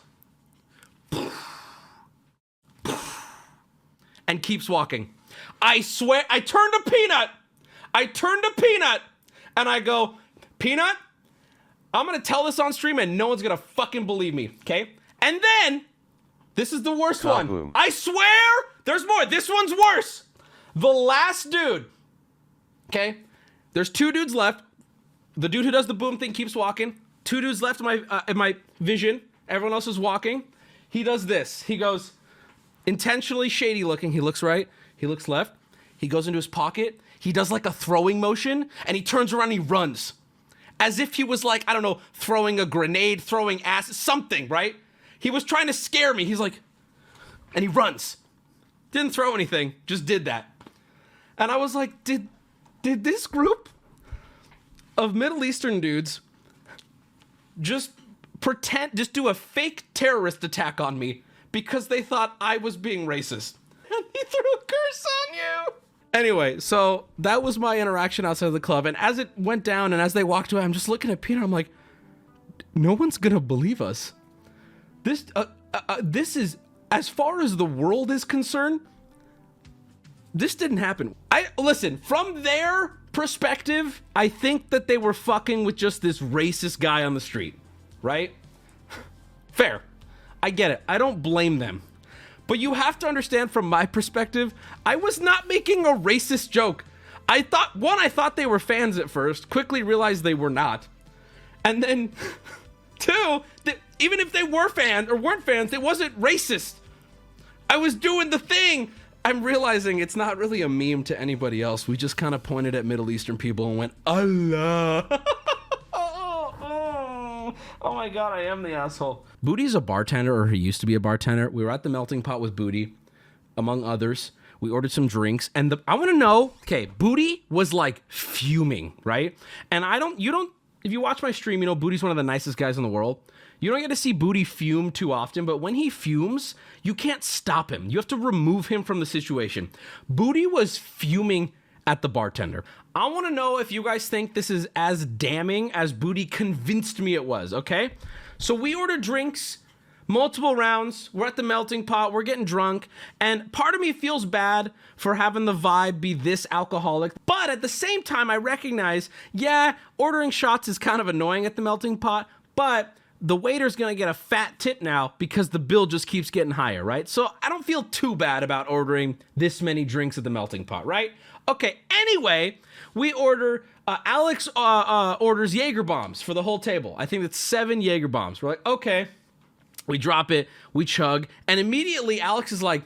and keeps walking. I swear, I turned to Peanut. And I go, Peanut, I'm going to tell this on stream and no one's going to fucking believe me, okay? And then, this is the worst one. I swear, there's more. This one's worse. The last dude, okay? There's 2 dudes left. The dude who does the boom thing keeps walking. 2 dudes left in my vision. Everyone else is walking. He does this. He goes, intentionally shady looking. He looks right. He looks left. He goes into his pocket. He does like a throwing motion, and he turns around and he runs. As if he was like, I don't know, throwing a grenade, throwing acid, something, right? He was trying to scare me. He's like, and he runs. Didn't throw anything, just did that. And I was like, did this group of Middle Eastern dudes just do a fake terrorist attack on me because they thought I was being racist? And he threw a curse on you. Anyway, so that was my interaction outside of the club. And as it went down and as they walked away, I'm just looking at Peter. I'm like, no one's going to believe us. This is, as far as the world is concerned, this didn't happen. Listen, from their perspective, I think that they were fucking with just this racist guy on the street, right? Fair. I get it. I don't blame them. But you have to understand from my perspective, I was not making a racist joke. I thought they were fans at first, quickly realized they were not. And then, 2, even if they were fans or weren't fans, it wasn't racist. I was doing the thing. I'm realizing it's not really a meme to anybody else. We just kind of pointed at Middle Eastern people and went, Allah. Oh my God, I am the asshole. Booty's a bartender, or he used to be a bartender. We were at the Melting Pot with Booty, among others. We ordered some drinks, and I want to know, okay, Booty was like fuming, right? And if you watch my stream, you know Booty's one of the nicest guys in the world. You don't get to see Booty fume too often, but when he fumes, you can't stop him. You have to remove him from the situation. Booty was fuming at the bartender. I want to know if you guys think this is as damning as Booty convinced me it was, okay? So we ordered drinks, multiple rounds. We're at the Melting Pot. We're getting drunk. And part of me feels bad for having the vibe be this alcoholic. But at the same time, I recognize, yeah, ordering shots is kind of annoying at the Melting Pot. But the waiter's going to get a fat tip now because the bill just keeps getting higher, right? So I don't feel too bad about ordering this many drinks at the Melting Pot, right? Okay, anyway, we order, Alex orders Jaeger bombs for the whole table. I think it's 7 Jaeger bombs. We're like, okay. We drop it, we chug, and immediately Alex is like,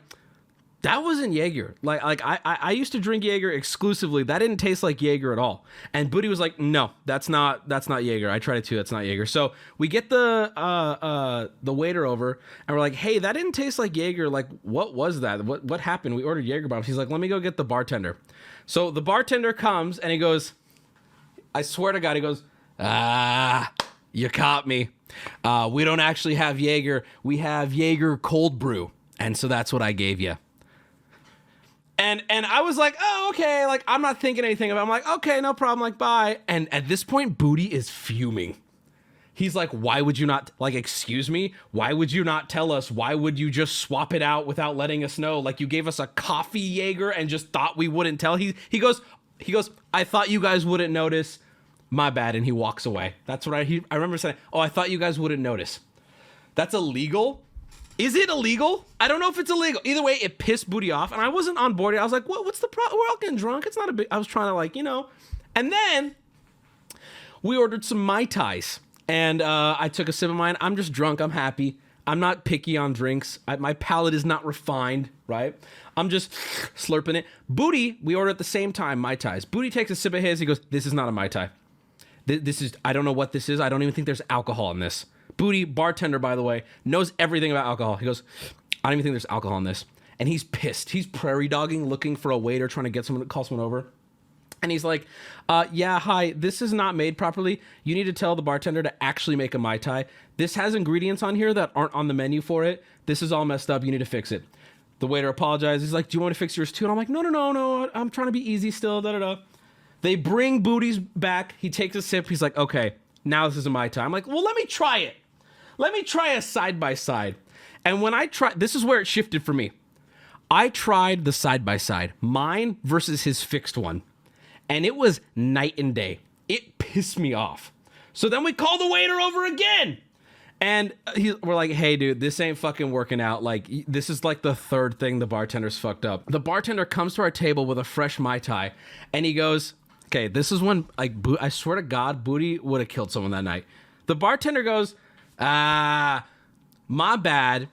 that wasn't Jaeger. Like I used to drink Jaeger exclusively. That didn't taste like Jaeger at all. And Booty was like, no, that's not Jaeger. I tried it too. That's not Jaeger. So we get the waiter over and we're like, hey, that didn't taste like Jaeger. Like, what was that? What happened? We ordered Jaeger bombs. He's like, let me go get the bartender. So the bartender comes and he goes, I swear to God, he goes, you caught me. We don't actually have Jaeger. We have Jaeger cold brew. And so that's what I gave you. And I was like, oh, okay. Like, I'm not thinking anything about it. I'm like, okay, no problem. Like, bye. And at this point, Booty is fuming. He's like, why would you not, like, excuse me? Why would you not tell us? Why would you just swap it out without letting us know? Like, you gave us a coffee Jaeger and just thought we wouldn't tell. He goes, I thought you guys wouldn't notice. My bad. And he walks away. That's what I remember saying, oh, I thought you guys wouldn't notice. That's illegal. Is it illegal? I don't know if it's illegal. Either way, it pissed Booty off, and I wasn't on board. I was like, what's the problem? We're all getting drunk. It's not a big... I was trying to, like, you know. And then we ordered some Mai Tais, and I took a sip of mine. I'm just drunk. I'm happy. I'm not picky on drinks. My palate is not refined, right? I'm just slurping it. Booty, we ordered at the same time, Mai Tais. Booty takes a sip of his. He goes, this is not a Mai Tai. This is... I don't know what this is. I don't even think there's alcohol in this. Booty, bartender, by the way, knows everything about alcohol. He goes, I don't even think there's alcohol in this. And he's pissed. He's prairie dogging, looking for a waiter, trying to get someone to call someone over. And he's like, yeah, hi, this is not made properly. You need to tell the bartender to actually make a Mai Tai. This has ingredients on here that aren't on the menu for it. This is all messed up. You need to fix it. The waiter apologizes. He's like, do you want me to fix yours too? And I'm like, no. I'm trying to be easy still, da-da-da. They bring Booty's back. He takes a sip. He's like, okay, Now this is a Mai Tai. I'm like, well, let me try it. Let me try a side-by-side. And when I tried, this is where it shifted for me. I tried the side-by-side, mine versus his fixed one. And it was night and day. It pissed me off. So then we call the waiter over again. And we're like, hey, dude, this ain't fucking working out. Like, this is like the third thing the bartender's fucked up. The bartender comes to our table with a fresh Mai Tai. And he goes, okay, this is when, like, I swear to God, Booty would have killed someone that night. The bartender goes, my bad.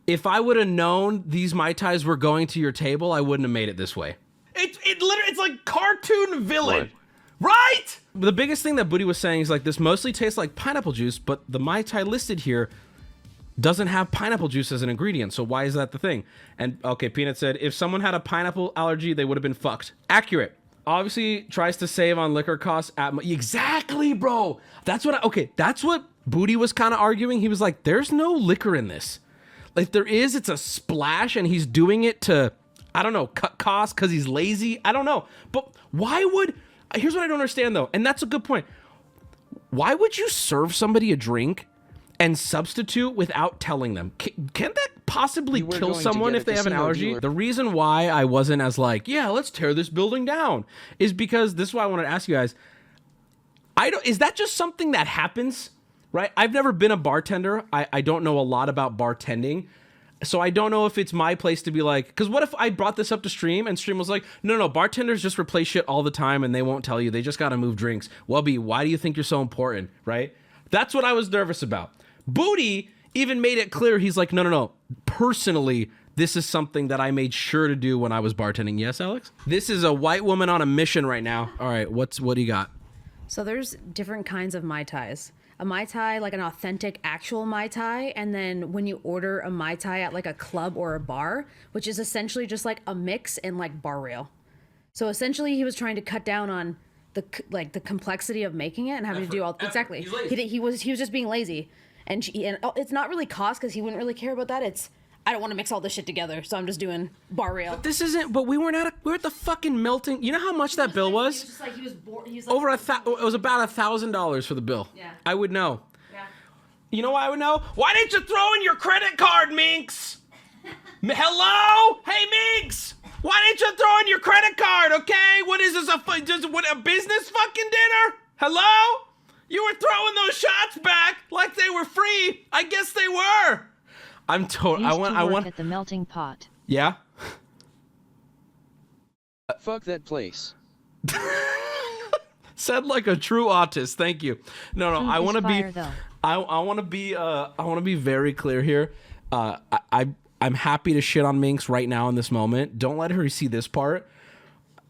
If I would have known these Mai Tais were going to your table, I wouldn't have made it this way. It's like cartoon villain, right? The biggest thing that Booty was saying is like, this mostly tastes like pineapple juice, but the Mai Tai listed here doesn't have pineapple juice as an ingredient. So why is that the thing? And okay, Peanut said, if someone had a pineapple allergy, they would have been fucked. Accurate. Obviously tries to save on liquor costs exactly, bro. That's what Booty was kind of arguing. He was like, there's no liquor in this. Like, there is, it's a splash, and he's doing it to, I don't know, cut costs because he's lazy. I don't know. But why would, here's what I don't understand, though, and that's a good point. Why would you serve somebody a drink and substitute without telling them? Can't that possibly kill someone if they have an allergy? The reason why I wasn't as like, yeah, let's tear this building down, is because this is why I wanted to ask you guys. Is that just something that happens? Right? I've never been a bartender. I don't know a lot about bartending. So I don't know if it's my place to be like, because what if I brought this up to Stream and Stream was like, no, bartenders just replace shit all the time and they won't tell you. They just got to move drinks. Wubby, why do you think you're so important? Right? That's what I was nervous about. Booty even made it clear. He's like, no. Personally, this is something that I made sure to do when I was bartending. Yes, Alex? This is a white woman on a mission right now. All right, what do you got? So there's different kinds of Mai Tais. A Mai Tai, like an authentic actual Mai Tai, and then when you order a Mai Tai at like a club or a bar, which is essentially just like a mix and like bar rail. So essentially he was trying to cut down on the complexity of making it and having to do all exactly. He was just being lazy, and it's not really cost because he wouldn't really care about that. It's I don't want to mix all this shit together, so I'm just doing bar rail. But this isn't. But we we're at the fucking melting. You know how much that bill was? He was just like he was bored. He was like, over it was about $1,000 for the bill. Yeah. I would know. Yeah. You know why I would know? Why didn't you throw in your credit card, Minx? Hello? Hey, Minx. Why didn't you throw in your credit card? Okay. What is this? A business fucking dinner? Hello? You were throwing those shots back like they were free. I guess they were. I'm told. I want at the melting pot. Yeah. Fuck that place. Said like a true autist. Thank you. No. I want to be. Though. I want to be. I want to be very clear here. I'm happy to shit on Minx right now in this moment. Don't let her see this part.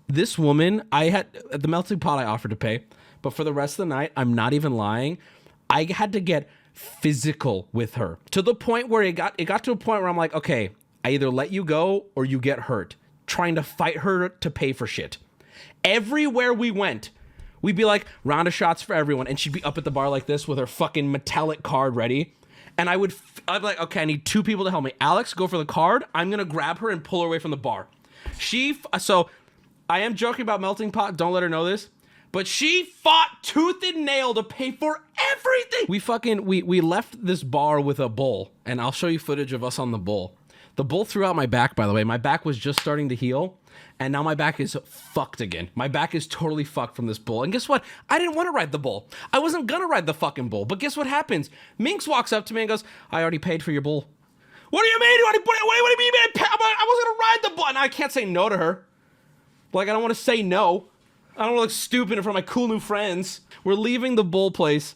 This woman, I had at the melting pot. I offered to pay, but for the rest of the night, I'm not even lying. I had to get physical with her to the point where it got to a point where I'm like, okay, I either let you go or you get hurt trying to fight her to pay for shit. Everywhere we went, we'd be like, round of shots for everyone, and she'd be up at the bar like this with her fucking metallic card ready, and I'd be like, okay, I need 2 people to help me. Alex, go for the card. I'm gonna grab her and pull her away from the bar. So I am joking about melting pot, don't let her know this, but she fought tooth and nail to pay for everything. We left this bar with a bull, and I'll show you footage of us on the bull. The bull threw out my back, by the way. My back was just starting to heal, and now my back is fucked again. My back is totally fucked from this bull. And guess what? I didn't want to ride the bull. I wasn't gonna ride the fucking bull. But guess what happens? Minx walks up to me and goes, I already paid for your bull. What do you mean? What do you mean? I was gonna ride the bull. And I can't say no to her. Like, I don't want to say no. I don't want to look stupid in front of my cool new friends. We're leaving the bull place,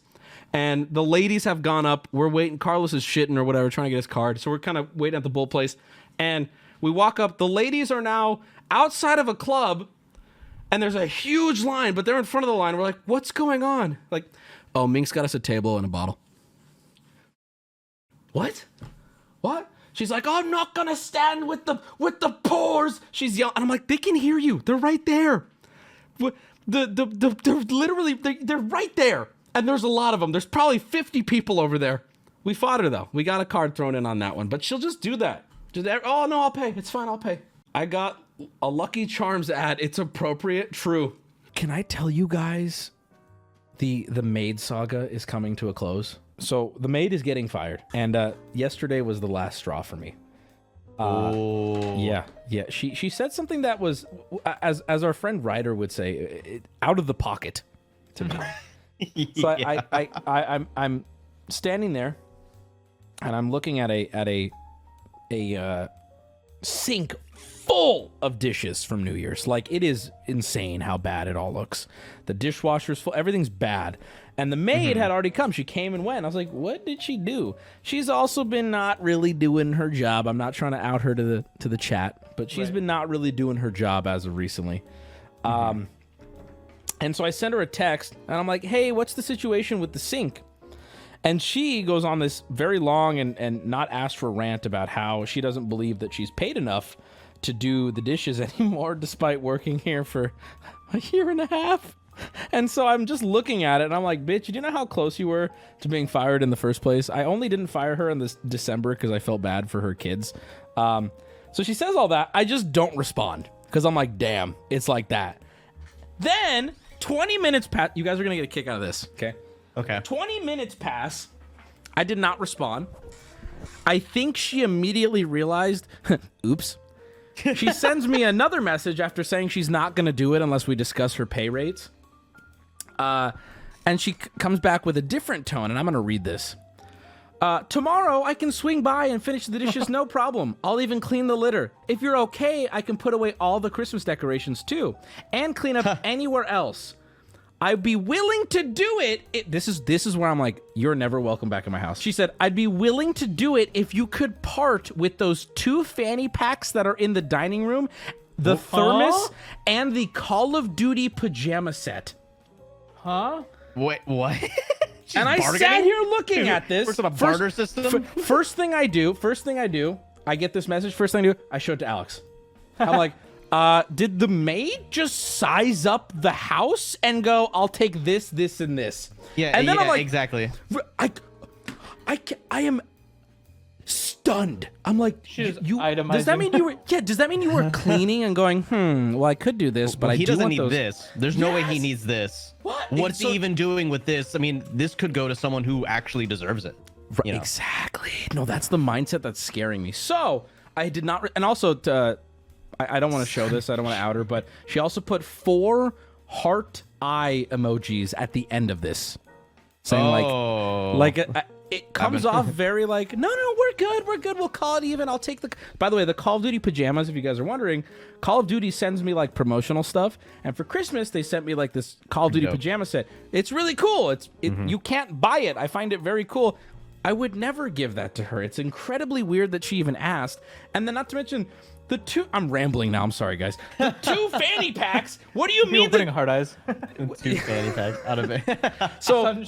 and the ladies have gone up. We're waiting. Carlos is shitting or whatever, trying to get his card. So we're kind of waiting at the bull place, and we walk up. The ladies are now outside of a club, and there's a huge line, but they're in front of the line. We're like, what's going on? Like, oh, Minx got us a table and a bottle. What? She's like, oh, I'm not going to stand with the pores. She's yelling. And I'm like, they can hear you. They're right there. They're literally right there. And there's a lot of them. There's probably 50 people over there. We fought her, though. We got a card thrown in on that one. But she'll just do that. Oh, no, I'll pay. It's fine. I'll pay. I got a Lucky Charms ad. It's appropriate. True. Can I tell you guys the maid saga is coming to a close. So the maid is getting fired, and yesterday was the last straw for me. Yeah. She said something that was, as our friend Ryder would say, out of the pocket to me. So I'm standing there, and I'm looking at a sink full of dishes from New Year's. Like, it is insane how bad it all looks. The dishwasher's full. Everything's bad. And the maid had already come. She came and went. I was like, what did she do? She's also been not really doing her job. I'm not trying to out her to the chat, but she's been not really doing her job as of recently. And so I sent her a text, and I'm like, hey, what's the situation with the sink? And she goes on this very long and not asked for rant about how she doesn't believe that she's paid enough to do the dishes anymore, despite working here for a year and a half. And so I'm just looking at it, and I'm like, bitch, do you know how close you were to being fired in the first place? I only didn't fire her in this December because I felt bad for her kids. So she says all that. I just don't respond because I'm like, damn, it's like that. Then 20 minutes pass. You guys are going to get a kick out of this, okay? Okay. 20 minutes pass. I did not respond. I think she immediately realized, oops. She sends me another message after saying she's not going to do it unless we discuss her pay rates. And she comes back with a different tone, and I'm going to read this. Tomorrow, I can swing by and finish the dishes, no problem. I'll even clean the litter. If you're okay, I can put away all the Christmas decorations, too, and clean up anywhere else. I'd be willing to do it. This is where I'm like, you're never welcome back in my house. She said, I'd be willing to do it if you could part with those 2 fanny packs that are in the dining room, the thermos, and the Call of Duty pajama set. Huh? Wait, what? And I sat here looking at this. First of a barter system? First thing I do, I get this message. First thing I do, I show it to Alex. I'm like, did the maid just size up the house and go, I'll take this, this, and this? Yeah, and then I'm like, exactly. I am stunned. I'm like, does that mean you were? Yeah, does that mean you were cleaning and going, well, I could do this, but he do doesn't want need those. this. There's no way he needs this. What? What's he even doing with this? I mean, this could go to someone who actually deserves it. Right, exactly. No, that's the mindset that's scaring me. So I did not, and also I don't want to show this. I don't want to out her, but she also put 4 heart eye emojis at the end of this, saying it comes off very like, no, we're good, we'll call it even. I'll take the. By the way, the Call of Duty pajamas, if you guys are wondering, Call of Duty sends me like promotional stuff, and for Christmas they sent me like this Call of Duty pajama set. It's really cool. You can't buy it. I find it very cool. I would never give that to her. It's incredibly weird that she even asked, and then not to mention. The 2, I'm rambling now. I'm sorry, guys. The 2 fanny packs. What do you mean? Putting hard eyes. 2 fanny packs out of it. So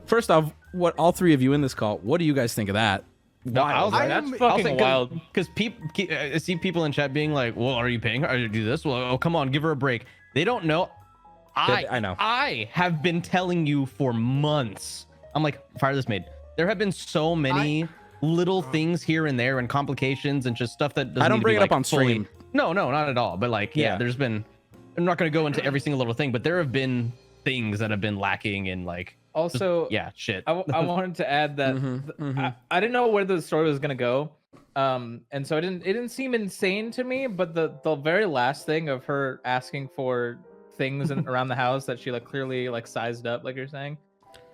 first off, what all 3 of you in this call? What do you guys think of that? That's fucking wild. Because I see people in chat being like, "Well, are you paying her? Are you do this? Well, oh, come on, give her a break." They don't know. I know. I have been telling you for months. I'm like, fire this maid. There have been so many. Little things here and there and complications and just stuff that doesn't I don't bring it up on stream. No, not at all. But like, yeah, there's been. I'm not going to go into every single little thing, but there have been things that have been lacking in like. Also, shit. I wanted to add that I didn't know where the story was going to go, and so it didn't seem insane to me. But the very last thing of her asking for things around the house that she like clearly like sized up, like you're saying,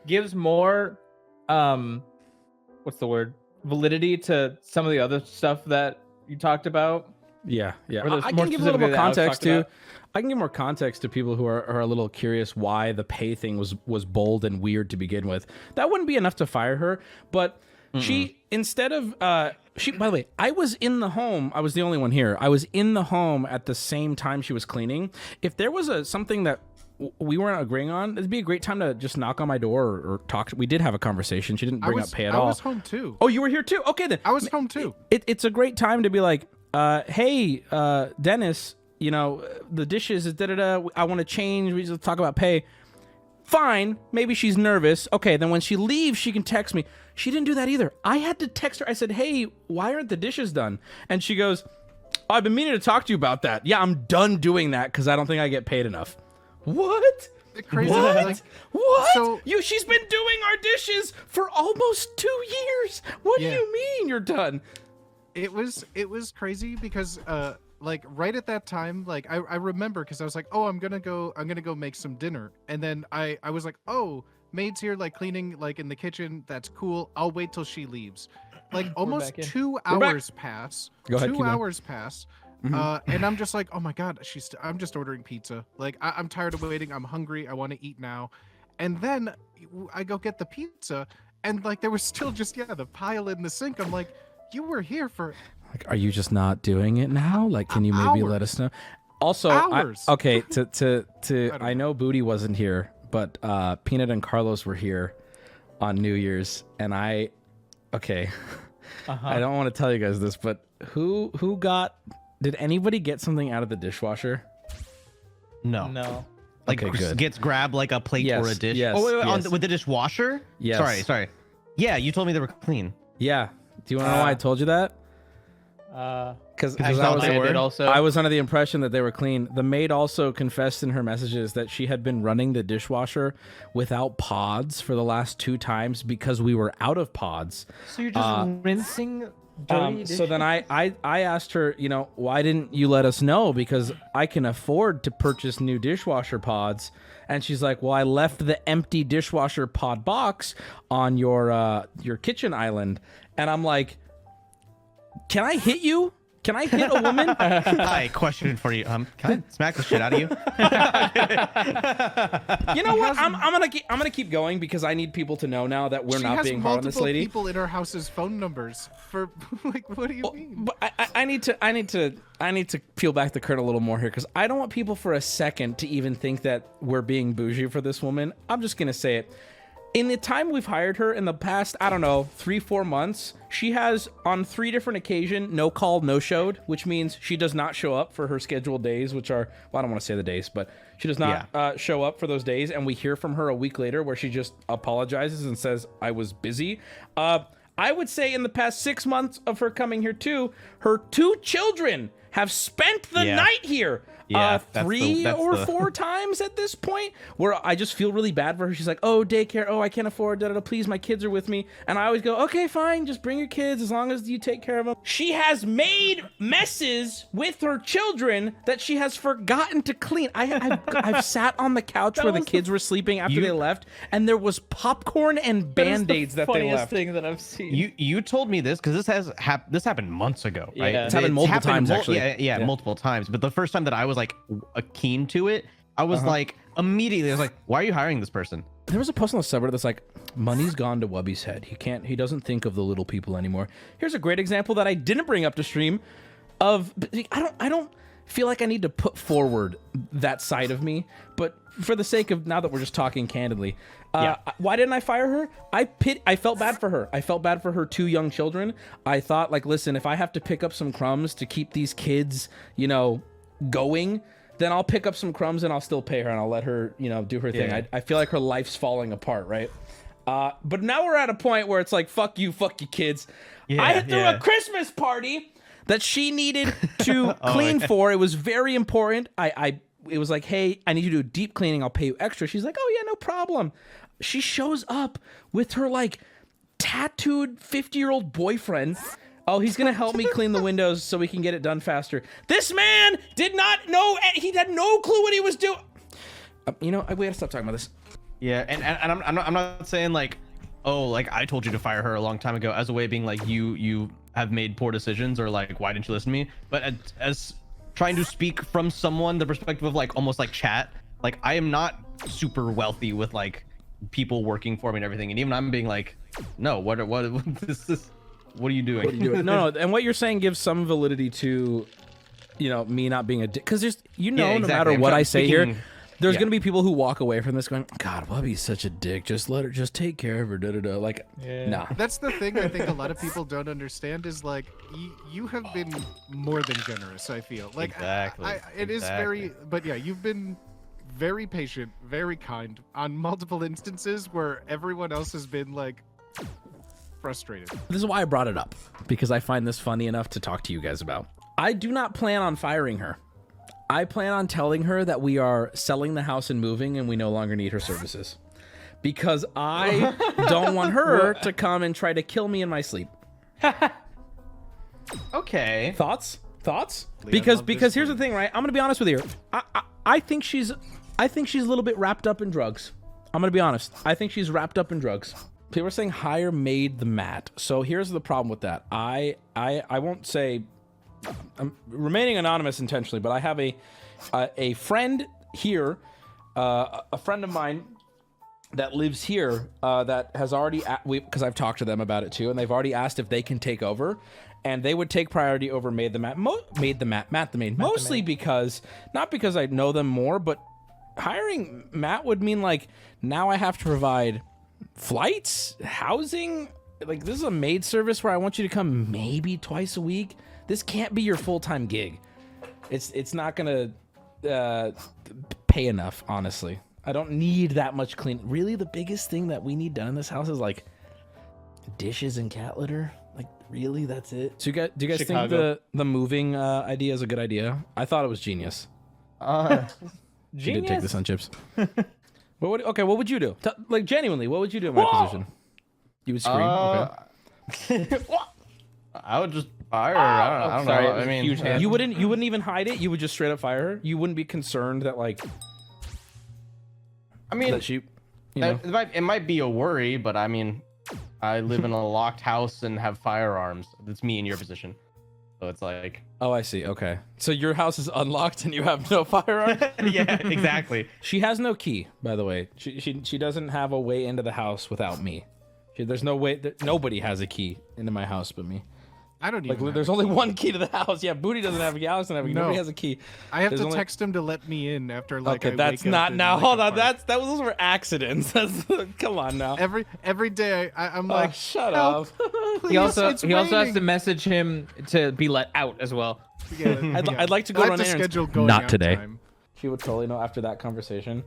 gives more what's the word? Validity to some of the other stuff that you talked about. Yeah. I can give a little more context too. I can give more context to people who are a little curious why the pay thing was bold and weird to begin with. That wouldn't be enough to fire her, but she instead of by the way, I was in the home. I was the only one here. I was in the home at the same time she was cleaning. If there was something that we weren't agreeing on, it'd be a great time to just knock on my door or talk. We did have a conversation. She didn't bring up pay at all. I was home too. Oh, you were here too? Okay, then. I was home too. It's a great time to be like, hey, Dennis, the dishes, I want to change. We just talk about pay. Fine. Maybe she's nervous. Okay, then when she leaves, she can text me. She didn't do that either. I had to text her. I said, hey, why aren't the dishes done? And she goes, oh, I've been meaning to talk to you about that. Yeah, I'm done doing that because I don't think I get paid enough. What? crazy? What? Like, What? so- She's been doing our dishes for almost 2 years. What Yeah. do you mean you're done? It was crazy because like right at that time, like I remember because I was like, oh, I'm gonna go make some dinner, and then I was like, oh, maid's here like cleaning like in the kitchen. That's cool. I'll wait till she leaves. Like almost back in. 2 back. hours pass. Go ahead, keep 2 going. hours pass. And I'm just like, oh my god, I'm just ordering pizza. Like I'm tired of waiting. I'm hungry. I want to eat now. And then I go get the pizza, and like there was still just the pile in the sink. I'm like, you were here for Like, are you just not doing it now? Like, can you maybe let us know? Also, Hours. okay, I know Booty wasn't here, but Peanut and Carlos were here on New Year's, and I don't want to tell you guys this, but did anybody get something out of the dishwasher? No. Like Okay, good. gets grabbed like a plate Yes, or a dish. yes, oh wait, yes. with the dishwasher? Yes. Sorry. Yeah, you told me they were clean. Yeah. Do you want to know why I told you that? Because I I thought was they did also. I was under the impression that they were clean. The maid also confessed in her messages that she had been running the dishwasher without pods for the last 2 times because we were out of pods. So you're just rinsing dirty So then I asked her, why didn't you let us know? Because I can afford to purchase new dishwasher pods. And she's like, well, I left the empty dishwasher pod box on your kitchen island. And I'm like, can I hit you? Can I hit a woman? Hi, question for you. Can I smack the shit out of you? You know what? I'm gonna keep going because I need people to know now that we're she not has being hard on this multiple lady. people in her house's phone numbers for like, what do you mean? But I need to peel back the curtain a little more here because I don't want people for a second to even think that we're being bougie for this woman. I'm just gonna say it. In the time we've hired her in the past, I don't know, 3-4 months, she has on 3 different occasions no call, no showed, which means she does not show up for her scheduled days, which are, well, I don't want to say the days, but she does not show up for those days. And we hear from her a week later where she just apologizes and says, I was busy. I would say in the past 6 months of her coming here too, her 2 children have spent the night here. Yeah, 3 or 4 times at this point where I just feel really bad for her. She's like, oh, daycare. Oh, I can't afford that. Please, my kids are with me. And I always go, okay, fine. Just bring your kids as long as you take care of them. She has made messes with her children that she has forgotten to clean. I've sat on the couch where the kids were sleeping after they left, and there was popcorn and Band-Aids that they left. Thing that I've seen. You told me this because this happened months ago, right? Yeah. It's happened multiple times, actually. Yeah, multiple times. But the first time that I was like keen to it, I was like immediately I was like, why are you hiring this person? There was a post on the subreddit that's like, money's gone to Wubby's head. He doesn't think of the little people anymore. Here's a great example that I didn't bring up to stream of, I don't feel like I need to put forward that side of me, but for the sake of now that we're just talking candidly, why didn't I fire her? I felt bad for her. I felt bad for her 2 young children. I thought, like, listen, if I have to pick up some crumbs to keep these kids, going, then I'll pick up some crumbs and I'll still pay her and I'll let her, do her thing. I feel like her life's falling apart, right? But now we're at a point where it's like, fuck you kids. I threw a Christmas party that she needed to clean for. It was very important. It was like, hey, I need you to do deep cleaning. I'll pay you extra. She's like, oh yeah, no problem. She shows up with her like tattooed 50-year-old boyfriend. Oh, he's gonna help me clean the windows so we can get it done faster. This man did not know. He had no clue what he was doing. We gotta stop talking about this. Yeah, and I'm not saying like, oh, like I told you to fire her a long time ago as a way of being like you have made poor decisions or like why didn't you listen to me? But as trying to speak from someone, the perspective of like almost like chat, like I am not super wealthy with like people working for me and everything, and even I'm being like, no, what this is. What are you doing? No, and what you're saying gives some validity to, me not being a dick. Because there's, no exactly. matter what I say here, there's gonna be people who walk away from this going, God, Wubby's such a dick. Just let her, just take care of her. Like, nah. That's the thing I think a lot of people don't understand is like you have been more than generous. I feel like exactly. It is very, but yeah, you've been very patient, very kind on multiple instances where everyone else has been like frustrated. This is why I brought it up, because I find this funny enough to talk to you guys about. I do not plan on firing her. I plan on telling her that we are selling the house and moving, and we no longer need her services. Because I don't want her to come and try to kill me in my sleep. Okay. Thoughts? Leah, Because here's the thing, right? I'm gonna be honest with you. I think she's a little bit wrapped up in drugs. I'm gonna be honest. I think she's wrapped up in drugs. People are saying hire maid the mat. So here's the problem with that. I won't say. I'm remaining anonymous intentionally, but I have a friend here, a friend of mine that lives here that has already because I've talked to them about it too, and they've already asked if they can take over, and they would take priority over maid the mat, Matt the maid, mostly because not because I know them more, but hiring Matt would mean like now I have to provide flights, housing. Like this is a maid service where I want you to come maybe twice a week. This can't be your full-time gig. It's not gonna pay enough, honestly. I don't need that much clean. Really, the biggest thing that we need done in this house is like dishes and cat litter. Like, really, that's it. So do you guys think the moving idea is a good idea? I thought it was genius. She did take this on chips. What would you do? Like genuinely, what would you do in my position? You would scream. Okay. I would just fire her. I don't know. I mean, you wouldn't even hide it. You would just straight up fire her. You wouldn't be concerned that like. I mean, that she, you know. it might be a worry, but I mean, I live in a locked house and have firearms. That's me in your position, so it's like. Oh, I see. Okay, so your house is unlocked and you have no firearms. Yeah, exactly. She has no key, by the way. She doesn't have a way into the house without me. There's no way. Nobody has a key into my house but me. I don't even. Like, there's only one key to the house. Yeah, Booty doesn't have a key. Alex doesn't have a key. No. Nobody has a key. I have to text him to let me in after like. Okay, that's not now. Hold on, those were accidents. Come on now. Every day I'm like, shut help. up. He also has to message him to be let out as well. Yeah, I'd like to go I run have to errands. schedule going Not out today. time. She would totally know after that conversation.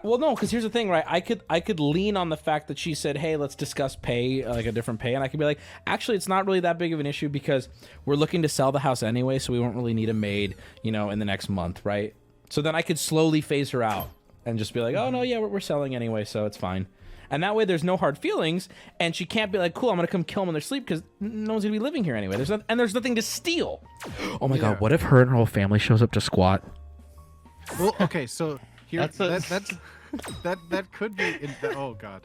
Well, no, because here's the thing, right? I could lean on the fact that she said, "Hey, let's discuss pay, like a different pay," and I could be like, "Actually, it's not really that big of an issue because we're looking to sell the house anyway, so we won't really need a maid, in the next month, right?" So then I could slowly phase her out and just be like, "Oh no, yeah, we're selling anyway, so it's fine." And that way, there's no hard feelings, and she can't be like, "Cool, I'm gonna come kill them in their sleep," because no one's gonna be living here anyway. There's nothing to steal. Oh my god, what if her and her whole family shows up to squat? Well, okay, so. Here, That's that could be. Oh god.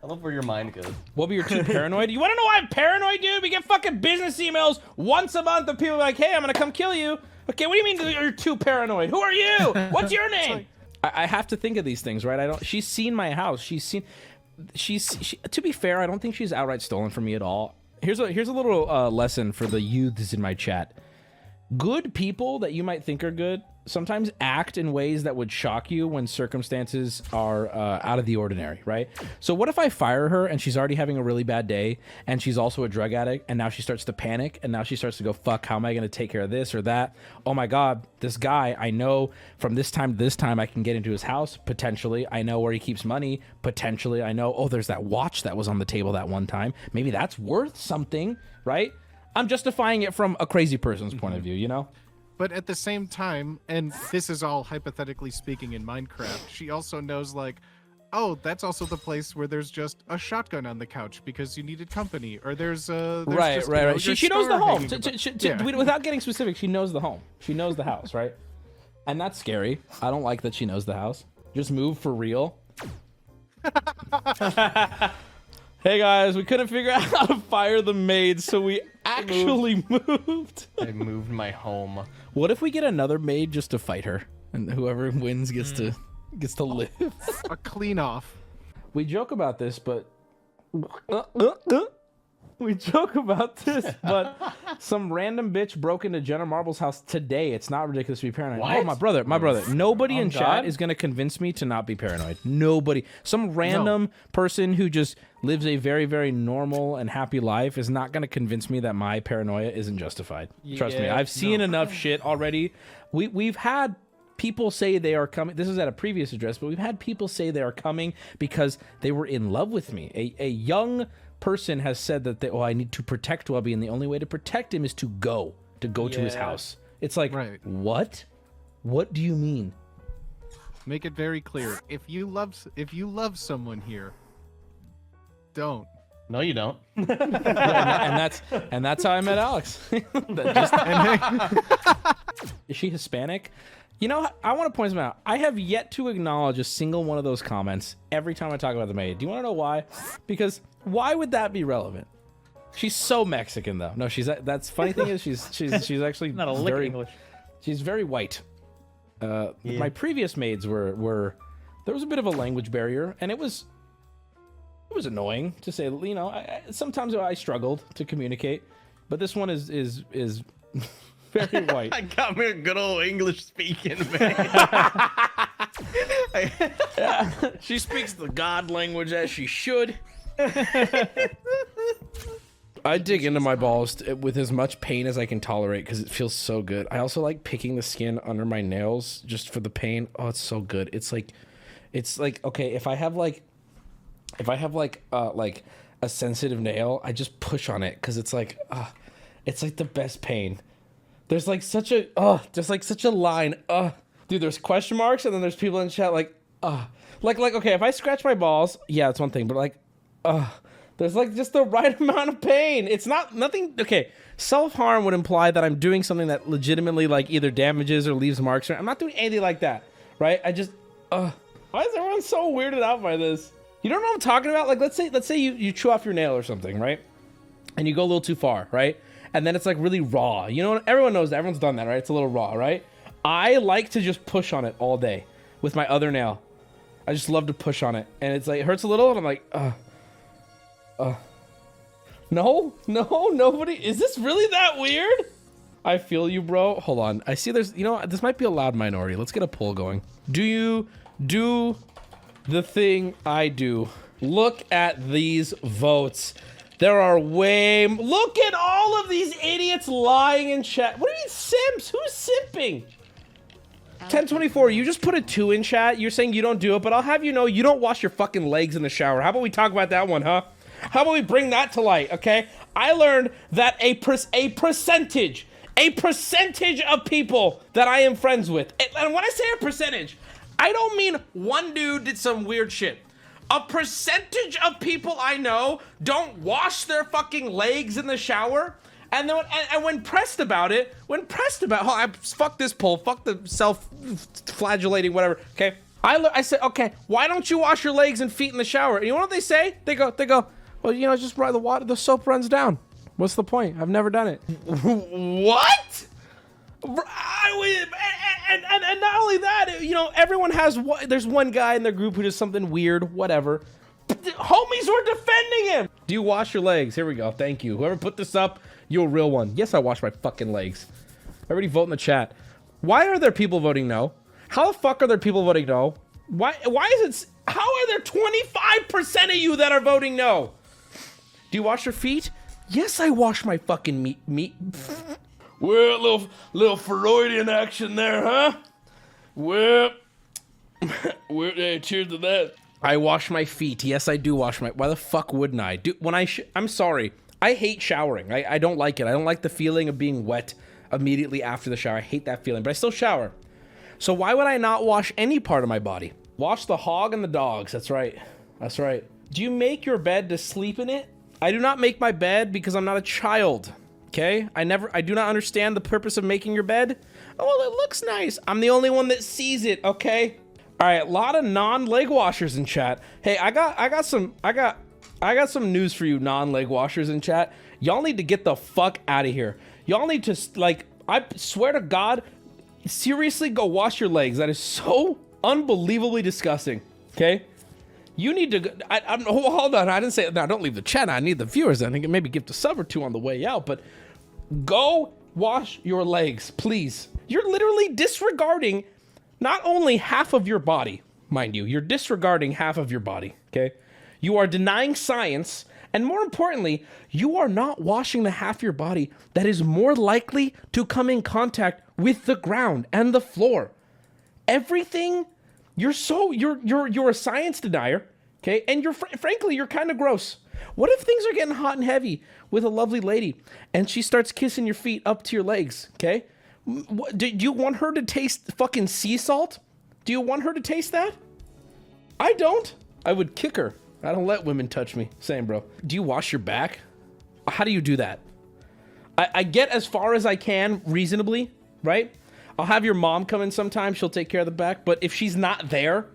I love where your mind goes. Wubby, you're too paranoid. You want to know why I'm paranoid, dude? We get fucking business emails once a month of people like, "Hey, I'm gonna come kill you." Okay, what do you mean you're too paranoid? Who are you? What's your name? I have to think of these things, right? She's seen my house. She's to be fair, I don't think she's outright stolen from me at all. Here's a little lesson for the youths in my chat. Good people that you might think are good sometimes act in ways that would shock you when circumstances are out of the ordinary, right? So what if I fire her and she's already having a really bad day and she's also a drug addict and now she starts to panic and now she starts to go, fuck, how am I going to take care of this or that? Oh my God, this guy, I know from this time to this time I can get into his house, potentially. I know where he keeps money, potentially. I know, oh, there's that watch that was on the table that one time. Maybe that's worth something, right? I'm justifying it from a crazy person's point of view, But at the same time, and this is all hypothetically speaking in Minecraft, she also knows like, oh, that's also the place where there's just a shotgun on the couch because you needed company, or there's right. She knows the home. Without getting specific, she knows the home. She knows the house, right? And that's scary. I don't like that she knows the house. Just move for real. Hey guys, we couldn't figure out how to fire the maid, so we actually moved. I moved my home. What if we get another maid just to fight her, and whoever wins gets to live? A clean off. We joke about this, but some random bitch broke into Jenna Marble's house today. It's not ridiculous to be paranoid. What? Oh, my brother. Nobody in chat is going to convince me to not be paranoid. Nobody. Some random person who just lives a very, very normal and happy life is not going to convince me that my paranoia isn't justified. Trust me. I've seen enough shit already. We've had people say they are coming. This is at a previous address, but we've had people say they are coming because they were in love with me. A young person has said that I need to protect Wubby, and the only way to protect him is to go to his house. It's like, Right. what? What do you mean? Make it very clear. If you love someone here, don't. No, you don't. and that's how I met Alex. Is she Hispanic? You know, I want to point something out. I have yet to acknowledge a single one of those comments every time I talk about the maid. Do you want to know why? Because why would that be relevant? She's so Mexican, though. No, that's funny thing is she's actually Not a lick of English. She's very white. My previous maids were there was a bit of a language barrier, and it was annoying to say. You know, sometimes I struggled to communicate, but this one is very white. I got me a good old English speaking, man. Yeah, she speaks the God language as she should. I dig into my balls with as much pain as I can tolerate because it feels so good. I also like picking the skin under my nails just for the pain. Oh, it's so good. It's like okay, if I have like a sensitive nail, I just push on it because it's like the best pain. There's like such a line. Dude, there's question marks and then there's people in chat like okay, if I scratch my balls, yeah, it's one thing, but like there's like just the right amount of pain. It's nothing. Okay, self-harm would imply that I'm doing something that legitimately like either damages or leaves marks. I'm not doing anything like that, right? I just why is everyone so weirded out by this? You don't know what I'm talking about? Like let's say you chew off your nail or something, right? And you go a little too far, right? And then it's like really raw. You know, everyone knows that. Everyone's done that, right? It's a little raw, right? I like to just push on it all day with my other nail. I just love to push on it. And it's like, it hurts a little, and I'm like, No, nobody. Is this really that weird? I feel you, bro. Hold on. I see there's, you know, this might be a loud minority. Let's get a poll going. Do you do the thing I do? Look at these votes. There are look at all of these idiots lying in chat. What do you mean simps? Who's simping? 1024, you just put a 2 in chat. You're saying you don't do it, but I'll have you know you don't wash your fucking legs in the shower. How about we talk about that one, huh? How about we bring that to light, okay? I learned that a percentage of people that I am friends with, and when I say a percentage, I don't mean one dude did some weird shit. A percentage of people I know don't wash their fucking legs in the shower, and then when pressed about it, fuck this poll, fuck the self-flagellating whatever, okay? I said, okay, why don't you wash your legs and feet in the shower? And you know what they say? They go, well, you know, just the soap runs down. What's the point? I've never done it. What? And not only that, you know, everyone has there's one guy in their group who does something weird, whatever. Homies were defending him. Do you wash your legs? Here we go. Thank you. Whoever put this up, you're a real one. Yes, I wash my fucking legs. Everybody vote in the chat. Why are there people voting no? How the fuck are there people voting no? Why is it? How are there 25% of you that are voting no? Do you wash your feet? Yes, I wash my fucking meat. Well, little Freudian action there, huh? Well, hey, cheers to that. I wash my feet. Yes, I do wash my. Why the fuck wouldn't I? I'm sorry. I hate showering. I don't like it. I don't like the feeling of being wet immediately after the shower. I hate that feeling, but I still shower. So why would I not wash any part of my body? Wash the hog and the dogs. That's right. That's right. Do you make your bed to sleep in it? I do not make my bed because I'm not a child. Okay? I do not understand the purpose of making your bed. Oh, well, it looks nice. I'm the only one that sees it, okay? All right, a lot of non-leg washers in chat. Hey, I got some news for you non-leg washers in chat. Y'all need to get the fuck out of here. Y'all need to, like, I swear to God, seriously go wash your legs. That is so unbelievably disgusting, okay? You need to, hold on, I didn't say, no, don't leave the chat. I need the viewers. I think maybe gift a sub or two on the way out, but go wash your legs, please. You're literally disregarding not only half of your body, mind you, you're disregarding half of your body, okay? You are denying science, and more importantly, you are not washing the half of your body that is more likely to come in contact with the ground and the floor. Everything, you're a science denier, okay? And frankly, you're kind of gross. What if things are getting hot and heavy with a lovely lady and she starts kissing your feet up to your legs, okay? Do you want her to taste fucking sea salt? Do you want her to taste that? I don't. I would kick her. I don't let women touch me. Same, bro. Do you wash your back? How do you do that? I get as far as I can reasonably, right? I'll have your mom come in sometime. She'll take care of the back. But if she's not there,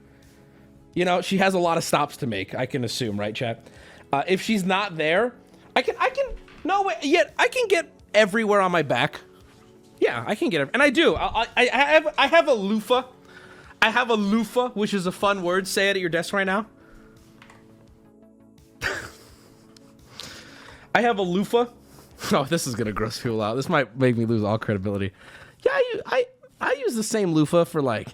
you know, she has a lot of stops to make, I can assume, right, chat? If she's not there, I can get everywhere on my back. Yeah, I can get it. And I do. I have a loofah. I have a loofah, which is a fun word. Say it at your desk right now. I have a loofah. Oh, this is gonna gross people out. This might make me lose all credibility. Yeah, I use the same loofah for like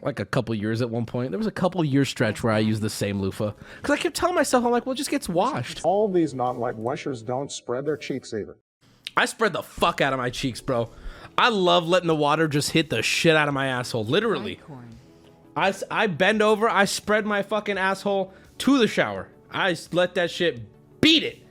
a couple years at one point. There was a couple year stretch where I used the same loofah because I kept telling myself, I'm like, well, it just gets washed. All these non-white washers don't spread their cheeks either. I spread the fuck out of my cheeks, bro. I love letting the water just hit the shit out of my asshole, literally. I bend over, I spread my fucking asshole to the shower. I let that shit beat it.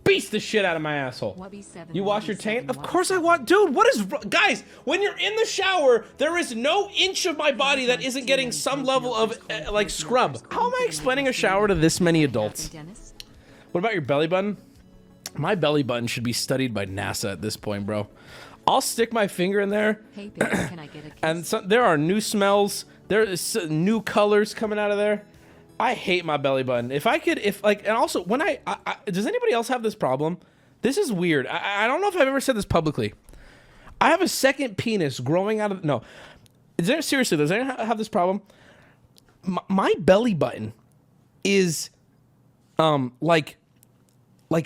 Beats the shit out of my asshole. You wash your taint? Of course I want. Dude, what is... Guys, when you're in the shower, there is no inch of my body that isn't getting some level of, like, scrub. How am I explaining a shower to this many adults? What about your belly button? My belly button should be studied by NASA at this point, bro. I'll stick my finger in there. Hey, baby, can I get a kiss? And there are new smells. There's new colors coming out of there. I hate my belly button. And also when does anybody else have this problem? This is weird. I don't know if I've ever said this publicly. I have a second penis growing out of, no. Seriously, does anyone have this problem? My belly button is, like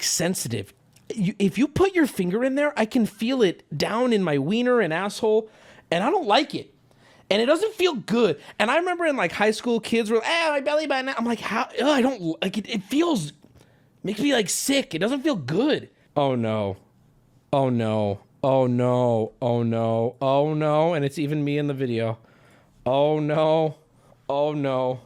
sensitive. If you put your finger in there, I can feel it down in my wiener and asshole, and I don't like it. And it doesn't feel good. And I remember in like high school, kids were like, my belly button. I'm like, how? Ugh, I don't like it. It feels, makes me like sick. It doesn't feel good. Oh no. Oh no. Oh no. Oh no. Oh no. And it's even me in the video. Oh no. Oh no.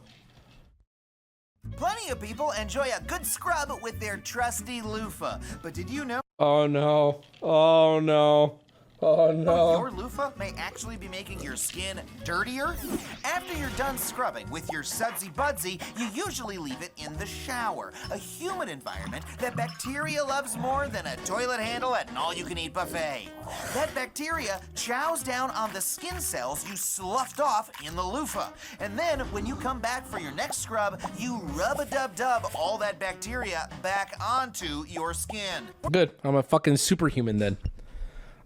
Plenty of people enjoy a good scrub with their trusty loofah. But did you know? Oh no. Oh no. Oh no. Your loofah may actually be making your skin dirtier. After you're done scrubbing with your sudsy budsy, you usually leave it in the shower, a humid environment that bacteria loves more than a toilet handle at an all-you-can-eat buffet. That bacteria chows down on the skin cells you sloughed off in the loofah. And then when you come back for your next scrub, you rub-a-dub-dub all that bacteria back onto your skin. Good. I'm a fucking superhuman then.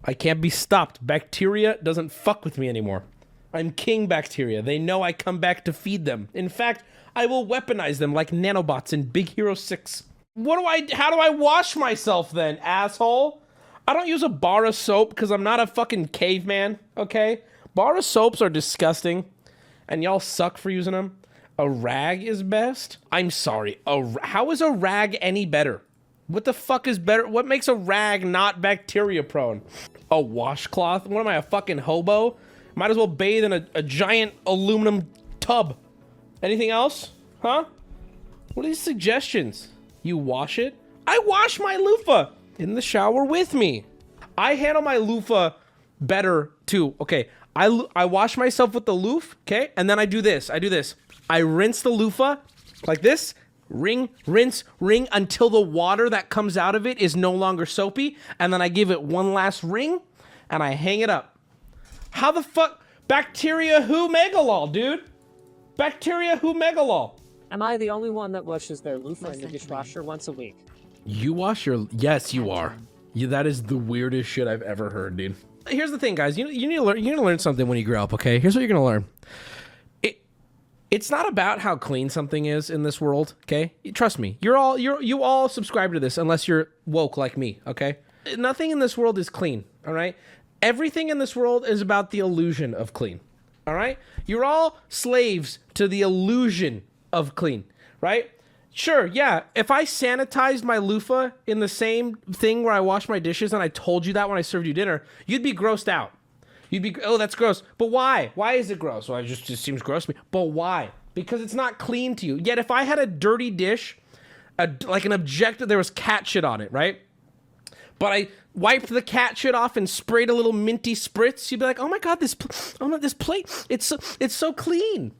I can't be stopped. Bacteria doesn't fuck with me anymore. I'm king bacteria. They know I come back to feed them. In fact, I will weaponize them like nanobots in Big Hero 6. How do I wash myself then, asshole? I don't use a bar of soap because I'm not a fucking caveman, okay? Bar of soaps are disgusting, and y'all suck for using them. A rag is best? I'm sorry. How is a rag any better? What the fuck is better? What makes a rag not bacteria prone? A washcloth? What am I, a fucking hobo? Might as well bathe in a giant aluminum tub. Anything else? Huh? What are these suggestions? You wash it? I wash my loofah in the shower with me. I handle my loofah better too. Okay, I wash myself with the loof, okay? And then I do this. I rinse the loofah like this. Ring, rinse, ring until the water that comes out of it is no longer soapy. And then I give it one last ring and I hang it up. How the fuck? Bacteria who megalol, dude? Bacteria who megalol? Am I the only one that washes their loofah in the dishwasher once a week? You wash your... Yes, you are. That is the weirdest shit I've ever heard, dude. Here's the thing, guys. You need to learn. You're gonna learn something when you grow up, okay? Here's what you're gonna learn. It's not about how clean something is in this world, okay? Trust me. You all subscribe to this unless you're woke like me, okay? Nothing in this world is clean, all right? Everything in this world is about the illusion of clean, all right? You're all slaves to the illusion of clean, right? Sure, yeah, if I sanitized my loofah in the same thing where I wash my dishes and I told you that when I served you dinner, you'd be grossed out. You'd be, oh, that's gross. But why? Why is it gross? Well, it just seems gross to me. But why? Because it's not clean to you. Yet if I had a dirty dish, like an objective, there was cat shit on it, right? but I wiped the cat shit off and sprayed a little minty spritz, you'd be like, oh my god, this plate, it's so clean.